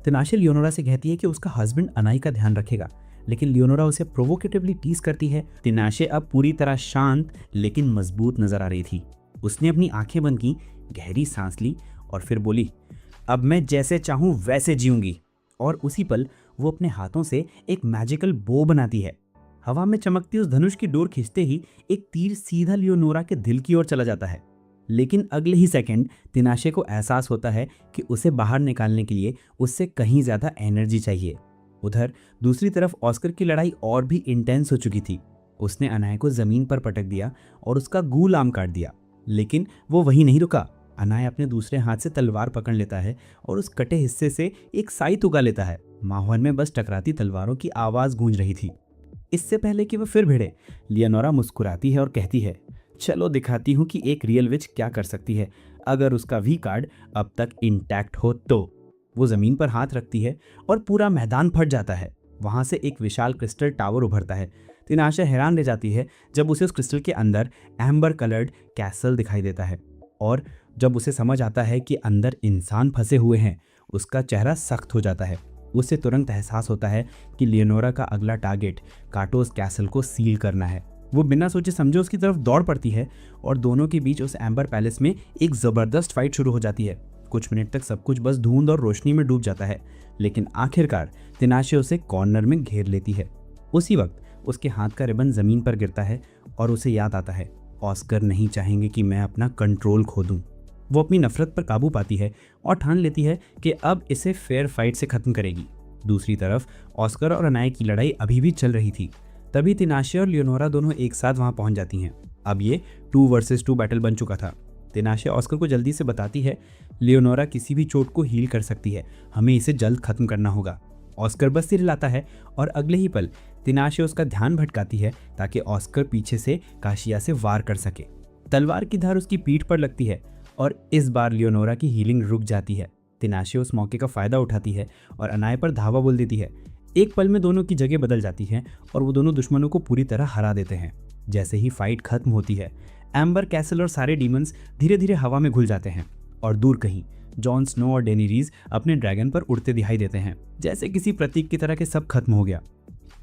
तिनाशे लियोनोरा से कहती है कि उसका हस्बैंड अनाई का ध्यान रखेगा, लेकिन लियोनोरा उसे प्रोवोकेटिवली टीज करती है। तिनाशे अब पूरी तरह शांत लेकिन मजबूत नजर आ रही थी। उसने अपनी आंखें बंद की, गहरी सांस ली और फिर बोली, अब मैं जैसे चाहूं वैसे जीऊंगी। और उसी पल वो अपने हाथों से एक मैजिकल बो बनाती है। हवा में चमकती उस धनुष की डोर खींचते ही एक तीर सीधा लियोनोरा के दिल की ओर चला जाता है। लेकिन अगले ही सेकंड तिनाशे को एहसास होता है कि उसे बाहर निकालने के लिए उससे कहीं ज़्यादा एनर्जी चाहिए। उधर दूसरी तरफ ऑस्कर की लड़ाई और भी इंटेंस हो चुकी थी। उसने अनाया को ज़मीन पर पटक दिया और उसका गूल आम काट दिया, लेकिन वो वहीं नहीं रुका। अनाया अपने दूसरे हाथ से तलवार पकड़ लेता है और उस कटे हिस्से से एक साइत उगा लेता है। माहौल में बस टकराती तलवारों की आवाज़ गूंज रही थी। इससे पहले कि वह फिर भिड़े, लियोनोरा मुस्कुराती है और कहती है, चलो दिखाती हूँ कि एक रियल विच क्या कर सकती है, अगर उसका वी कार्ड अब तक इंटैक्ट हो तो। वो ज़मीन पर हाथ रखती है और पूरा मैदान फट जाता है। वहाँ से एक विशाल क्रिस्टल टावर उभरता है। तिनाशा हैरान रह जाती है जब उसे उस क्रिस्टल के अंदर एम्बर कलर्ड कैसल दिखाई देता है, और जब उसे समझ आता है कि अंदर इंसान फंसे हुए हैं, उसका चेहरा सख्त हो जाता है। उसे तुरंत एहसास होता है कि लियोनोरा का अगला टारगेट काटोस कैसल को सील करना है। वो बिना सोचे समझे उसकी तरफ दौड़ पड़ती है और दोनों के बीच उस एम्बर पैलेस में एक ज़बरदस्त फाइट शुरू हो जाती है। कुछ मिनट तक सब कुछ बस धुंध और रोशनी में डूब जाता है, लेकिन आखिरकार तिनाशे उसे कॉर्नर में घेर लेती है। उसी वक्त उसके हाथ का रिबन ज़मीन पर गिरता है और उसे याद आता है, ऑस्कर नहीं चाहेंगे कि मैं अपना कंट्रोल खो दूँ। वो अपनी नफरत पर काबू पाती है और ठान लेती है कि अब इसे फेयर फाइट से ख़त्म करेगी। दूसरी तरफ ऑस्कर और अनाया की लड़ाई अभी भी चल रही थी। तभी तिनाशे और लियोनोरा दोनों एक साथ वहाँ पहुँच जाती हैं। अब ये 2 वर्सेस 2 बैटल बन चुका था। तिनाशे ऑस्कर को जल्दी से बताती है, लियोनोरा किसी भी चोट को हील कर सकती है, हमें इसे जल्द ख़त्म करना होगा। ऑस्कर बस सिर हिलाता है और अगले ही पल तिनाशे उसका ध्यान भटकाती है ताकि ऑस्कर पीछे से काशिया से वार कर सके। तलवार की धार उसकी पीठ पर लगती है और इस बार लियोनोरा की हीलिंग रुक जाती है। तिनाशे उस मौके का फ़ायदा उठाती है और अनाया पर धावा बोल देती है। एक पल में दोनों की जगह बदल जाती है और वो दोनों दुश्मनों को पूरी तरह हरा देते हैं। जैसे ही फाइट खत्म होती है, एम्बर कैसल और सारे डीमंस धीरे धीरे हवा में घुल जाते हैं और दूर कहीं जॉन स्नो और डेनीरीज अपने ड्रैगन पर उड़ते दिखाई देते हैं, जैसे किसी प्रतीक की तरह के सब खत्म हो गया।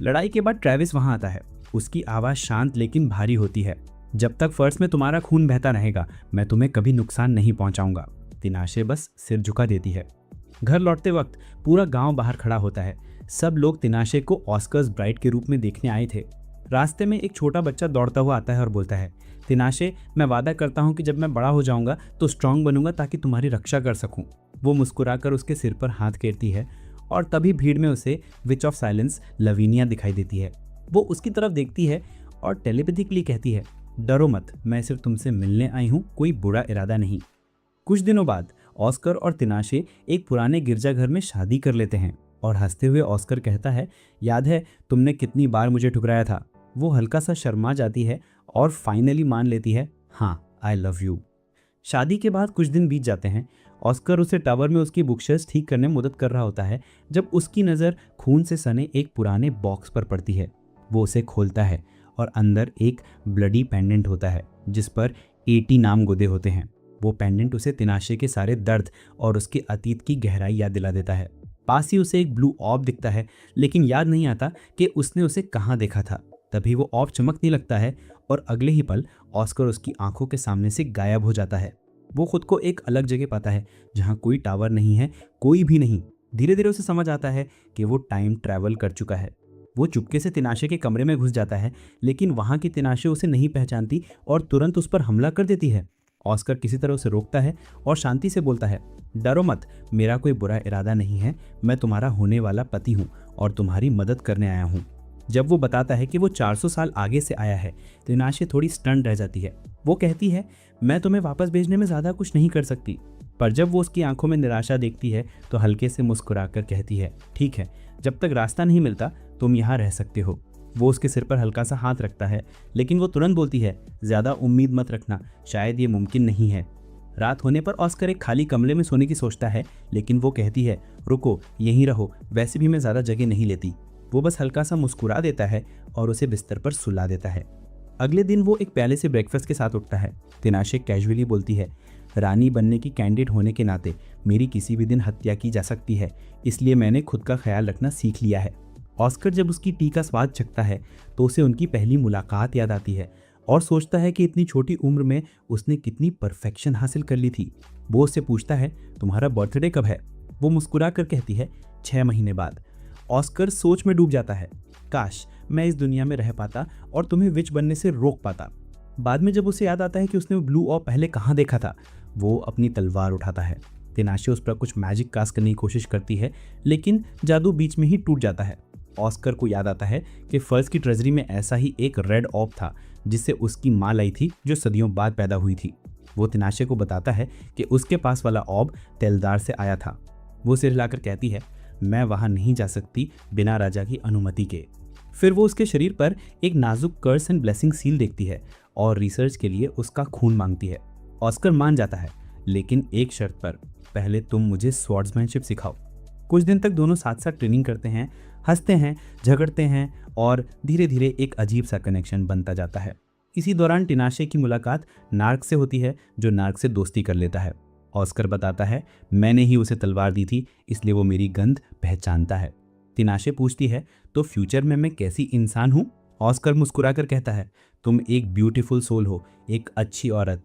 लड़ाई के बाद ट्रेविस वहां आता है। उसकी आवाज़ शांत लेकिन भारी होती है, जब तक फर्श में तुम्हारा खून बहता रहेगा मैं तुम्हें कभी नुकसान नहीं पहुंचाऊंगा। तिनाशे बस सिर झुका देती है। घर लौटते वक्त पूरा गांव बाहर खड़ा होता है। सब लोग तिनाशे को ऑस्कर्स ब्राइड के रूप में देखने आए थे। रास्ते में एक छोटा बच्चा दौड़ता हुआ आता है और बोलता है, तिनाशे मैं वादा करता हूँ कि जब मैं बड़ा हो जाऊँगा तो स्ट्रांग बनूंगा ताकि तुम्हारी रक्षा कर सकूँ। वो मुस्कुराकर उसके सिर पर हाथ फेरती है और तभी भीड़ में उसे विच ऑफ साइलेंस लवीनिया दिखाई देती है। वो उसकी तरफ देखती है और टेलीपैथिकली कहती है, डरो मत, मैं सिर्फ तुमसे मिलने आई हूँ, कोई बुरा इरादा नहीं। कुछ दिनों बाद ऑस्कर और तिनाशे एक पुराने गिरजाघर में शादी कर लेते हैं और हंसते हुए ऑस्कर कहता है, याद है तुमने कितनी बार मुझे ठुकराया था। वो हल्का सा शर्मा जाती है और फाइनली मान लेती है, हाँ आई लव यू। शादी के बाद कुछ दिन बीत जाते हैं। ऑस्कर उसे टावर में उसकी बुकशेल्फ ठीक करने में मदद कर रहा होता है जब उसकी नज़र खून से सने एक पुराने बॉक्स पर पड़ती है। वो उसे खोलता है और अंदर एक ब्लडी पेंडेंट होता है जिस पर 80 नाम गोदे होते हैं। वो पेंडेंट उसे तिनाशे के सारे दर्द और उसके अतीत की गहराई याद दिला देता है। पास ही उसे एक ब्लू ऑब दिखता है, लेकिन याद नहीं आता कि उसने उसे कहाँ देखा था। तभी वो ऑब चमकने लगता है और अगले ही पल ऑस्कर उसकी आंखों के सामने से गायब हो जाता है। वो खुद को एक अलग जगह पाता है जहाँ कोई टावर नहीं है, कोई भी नहीं। धीरे धीरे उसे समझ आता है कि वो टाइम ट्रैवल कर चुका है। वो चुपके से तिनाशे के कमरे में घुस जाता है, लेकिन वहाँ की तिनाशे उसे नहीं पहचानती और तुरंत उस पर हमला कर देती है। ऑस्कर किसी तरह उसे रोकता है और शांति से बोलता है, डरो मत, मेरा कोई बुरा इरादा नहीं है, मैं तुम्हारा होने वाला पति हूँ और तुम्हारी मदद करने आया हूँ। जब वो बताता है कि वो 400 साल आगे से आया है, तिनाशे थोड़ी स्टन रह जाती है। वो कहती है, मैं तुम्हें वापस भेजने में ज़्यादा कुछ नहीं कर सकती। पर जब वो उसकी आंखों में निराशा देखती है तो हल्के से मुस्कुराकर कहती है, ठीक है, जब तक रास्ता नहीं मिलता तुम यहाँ रह सकते हो। वो उसके सिर पर हल्का सा हाथ रखता है, लेकिन वो तुरंत बोलती है, ज़्यादा उम्मीद मत रखना, शायद ये मुमकिन नहीं है। रात होने पर ऑस्कर एक खाली कमरे में सोने की सोचता है, लेकिन वो कहती है, रुको, यहीं रहो, वैसे भी मैं ज़्यादा जगह नहीं लेती। वो बस हल्का सा मुस्कुरा देता है और उसे बिस्तर पर सुला देता है। अगले दिन वो एक प्याले से ब्रेकफास्ट के साथ उठता है। तिनाशे कैजुअली बोलती है, रानी बनने की कैंडिडेट होने के नाते मेरी किसी भी दिन हत्या की जा सकती है, इसलिए मैंने खुद का ख्याल रखना सीख लिया है। ऑस्कर जब उसकी टी का स्वाद चखता है तो उसे उनकी पहली मुलाकात याद आती है और सोचता है कि इतनी छोटी उम्र में उसने कितनी परफेक्शन हासिल कर ली थी। वो उससे पूछता है, तुम्हारा बर्थडे कब है? वो मुस्कुरा कर कहती है, 6 महीने बाद। ऑस्कर सोच में डूब जाता है, काश मैं इस दुनिया में रह पाता और तुम्हें विच बनने से रोक पाता। बाद में जब उसे याद आता है कि उसने ब्लू ऑर्ब पहले कहाँ देखा था, वो अपनी तलवार उठाता है। तिनाशे उस पर कुछ मैजिक कास्ट करने की कोशिश करती है, लेकिन जादू बीच में ही टूट जाता है। ऑस्कर को याद आता है कि फर्ज की ट्रेजरी में ऐसा ही एक रेड ऑर्ब था जिससे उसकी माँ लाई थी, जो सदियों बाद पैदा हुई थी। वो तिनाशे को बताता है कि उसके पास वाला ऑर्ब तेलदार से आया था। वो सिर हिलाकर कहती है, मैं वहाँ नहीं जा सकती बिना राजा की अनुमति के। फिर वो उसके शरीर पर एक नाजुक कर्स एंड ब्लेसिंग सील देखती है और रिसर्च के लिए उसका खून मांगती है। ऑस्कर मान जाता है, लेकिन एक शर्त पर, पहले तुम मुझे स्वॉर्ड्समैनशिप सिखाओ। कुछ दिन तक दोनों साथ साथ ट्रेनिंग करते हैं, हंसते हैं, झगड़ते हैं और धीरे धीरे एक अजीब सा कनेक्शन बनता जाता है। इसी दौरान तिनाशे की मुलाकात नार्क से होती है, जो नार्क से दोस्ती कर लेता है। ऑस्कर बताता है, मैंने ही उसे तलवार दी थी, इसलिए वो मेरी गंध पहचानता है। तिनाशे पूछती है, तो फ्यूचर में मैं कैसी इंसान हूँ? ऑस्कर मुस्कुराकर कहता है, तुम एक ब्यूटीफुल सोल हो, एक अच्छी औरत।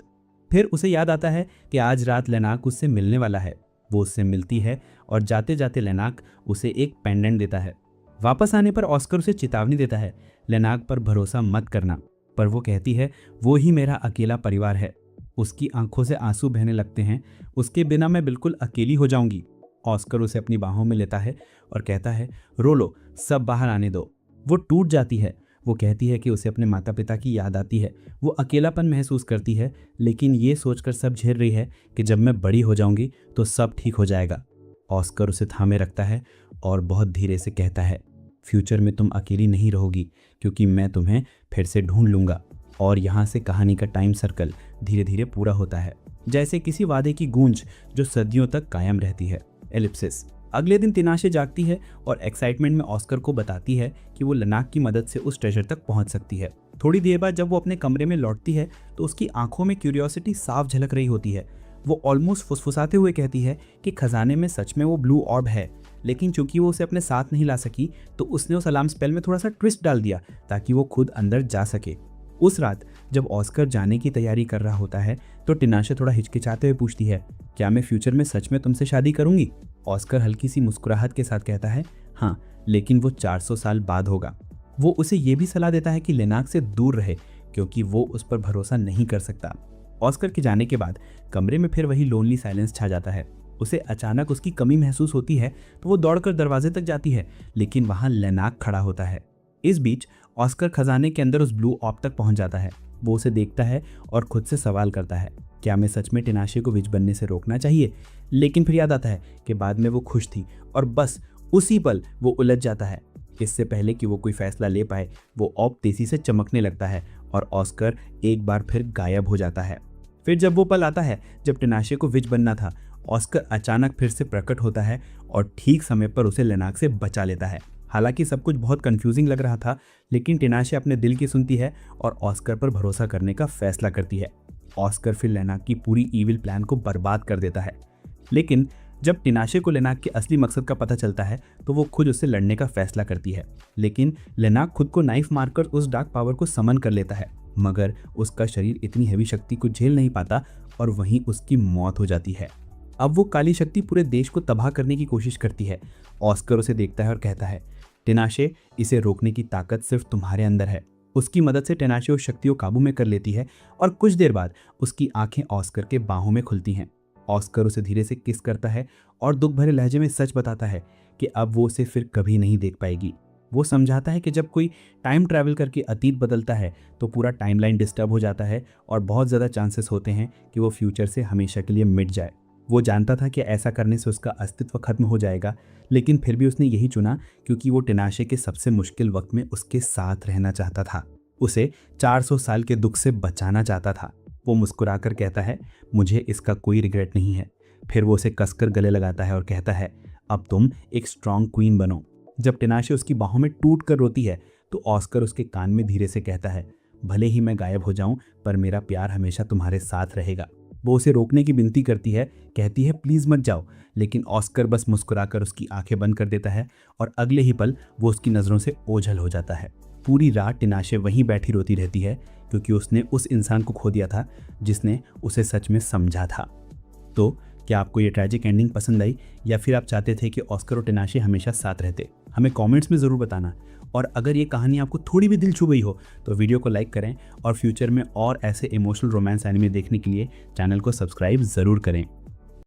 फिर उसे याद आता है कि आज रात लेनाक उससे मिलने वाला है। वो उससे मिलती है और जाते जाते लेनाक उसे एक पेंडेंट देता है। वापस आने पर ऑस्कर उसे चेतावनी देता है, लेनाक पर भरोसा मत करना। पर वो कहती है, वो ही मेरा अकेला परिवार है। उसकी आंखों से आंसू बहने लगते हैं, उसके बिना मैं बिल्कुल अकेली हो जाऊंगी। ऑस्कर उसे अपनी बाहों में लेता है और कहता है, रो लो, सब बाहर आने दो। वो टूट जाती है। वो कहती है कि उसे अपने माता पिता की याद आती है। वो अकेलापन महसूस करती है, लेकिन ये सोचकर सब झेल रही है कि जब मैं बड़ी हो जाऊंगी तो सब ठीक हो जाएगा। ऑस्कर उसे थामे रखता है और बहुत धीरे से कहता है, फ्यूचर में तुम अकेली नहीं रहोगी, क्योंकि मैं तुम्हें फिर से ढूंढ लूँगा। और यहाँ से कहानी का टाइम सर्कल धीरे धीरे पूरा होता है, जैसे किसी वादे की गूंज जो सदियों तक कायम रहती है। एलिप्सिस। अगले दिन तिनाशे जागती है और एक्साइटमेंट में ऑस्कर को बताती है कि वो लेनाक की मदद से उस ट्रेजर तक पहुंच सकती है। थोड़ी देर बाद जब वो अपने कमरे में लौटती है तो उसकी आंखों में क्यूरियोसिटी साफ झलक रही होती है। वो ऑलमोस्ट फुसफुसाते हुए कहती है कि खजाने में सच में वो ब्लू ऑर्ब है, लेकिन चूंकि वो उसे अपने साथ नहीं ला सकी तो उसने उस अलार्म स्पेल में थोड़ा सा ट्विस्ट डाल दिया ताकि वो खुद अंदर जा सके। उस रात जब ऑस्कर जाने की तैयारी कर रहा होता है तो तिनाशे थोड़ा हिचकिचाते हुए पूछती है, क्या मैं फ्यूचर में सच में तुमसे शादी करूंगी? ऑस्कर हल्की सी मुस्कुराहट के साथ कहता है, हाँ, लेकिन वो 400 साल बाद होगा। वो उसे ये भी सलाह देता है कि लेनाक से दूर रहे, क्योंकि वो उस पर भरोसा नहीं कर सकता। ऑस्कर के जाने के बाद कमरे में फिर वही लोनली साइलेंस छा जाता है। उसे अचानक उसकी कमी महसूस होती है तो वो दौड़कर दरवाजे तक जाती है, लेकिन वहाँ लेनाक खड़ा होता है। इस बीच ऑस्कर खजाने के अंदर उस ब्लू ऑर्ब तक पहुंच जाता है। वो उसे देखता है और खुद से सवाल करता है, क्या मैं सच में तिनाशे को विच बनने से रोकना चाहिए? लेकिन फिर याद आता है कि बाद में वो खुश थी और बस उसी पल वो उलझ जाता है। इससे पहले कि वो कोई फैसला ले पाए, वो ऑर्ब तेजी से चमकने लगता है और ऑस्कर एक बार फिर गायब हो जाता है। फिर जब वो पल आता है जब तिनाशे को विच बनना था, ऑस्कर अचानक फिर से प्रकट होता है और ठीक समय पर उसे लेनाक से बचा लेता है। हालांकि सब कुछ बहुत कंफ्यूजिंग लग रहा था, लेकिन तिनाशे अपने दिल की सुनती है और ऑस्कर पर भरोसा करने का फैसला करती है। ऑस्कर फिर लेनाक की पूरी ईविल प्लान को बर्बाद कर देता है। लेकिन जब तिनाशे को लेनाक के असली मकसद का पता चलता है तो वो खुद उससे लड़ने का फैसला करती है। लेकिन लेनाक खुद को नाइफ मारकर उस डार्क पावर को समन कर लेता है, मगर उसका शरीर इतनी हैवी शक्ति को झेल नहीं पाता और वहीं उसकी मौत हो जाती है। अब वो काली शक्ति पूरे देश को तबाह करने की कोशिश करती है। ऑस्कर उसे देखता है और कहता है, टिनाशे, इसे रोकने की ताकत सिर्फ तुम्हारे अंदर है। उसकी मदद से टिनाशे उस शक्ति को काबू में कर लेती है और कुछ देर बाद उसकी आंखें ऑस्कर के बाहों में खुलती हैं। ऑस्कर उसे धीरे से किस करता है और दुख भरे लहजे में सच बताता है कि अब वो उसे फिर कभी नहीं देख पाएगी। वो समझाता है कि जब कोई टाइम ट्रैवल करके अतीत बदलता है तो पूरा टाइमलाइन डिस्टर्ब हो जाता है और बहुत ज़्यादा चांसेस होते हैं कि वो फ्यूचर से हमेशा के लिए मिट जाए। वो जानता था कि ऐसा करने से उसका अस्तित्व खत्म हो जाएगा, लेकिन फिर भी उसने यही चुना क्योंकि वो टिनाशे के सबसे मुश्किल वक्त में उसके साथ रहना चाहता था। उसे 400 साल के दुख से बचाना चाहता था। वो मुस्कुराकर कहता है, मुझे इसका कोई रिग्रेट नहीं है। फिर वो उसे कसकर गले लगाता है और कहता है, अब तुम एक स्ट्रॉन्ग क्वीन बनो। जब टिनाशे उसकी बाहों में टूट कर रोती है तो ऑस्कर उसके कान में धीरे से कहता है, भले ही मैं गायब हो जाऊं पर मेरा प्यार हमेशा तुम्हारे साथ रहेगा। वो उसे रोकने की विनती करती है, कहती है प्लीज़ मत जाओ, लेकिन ऑस्कर बस मुस्कुराकर उसकी आंखें बंद कर देता है और अगले ही पल वो उसकी नज़रों से ओझल हो जाता है। पूरी रात टिनाशे वहीं बैठी रोती रहती है क्योंकि उसने उस इंसान को खो दिया था जिसने उसे सच में समझा था। तो क्या आपको ये ट्रैजिक एंडिंग पसंद आई या फिर आप चाहते थे कि ऑस्कर और टिनाशे हमेशा साथ रहते? हमें कमेंट्स में ज़रूर बताना। और अगर ये कहानी आपको थोड़ी भी दिल छू गई हो तो वीडियो को लाइक करें और फ्यूचर में और ऐसे इमोशनल रोमांस एनिमे देखने के लिए चैनल को सब्सक्राइब ज़रूर करें।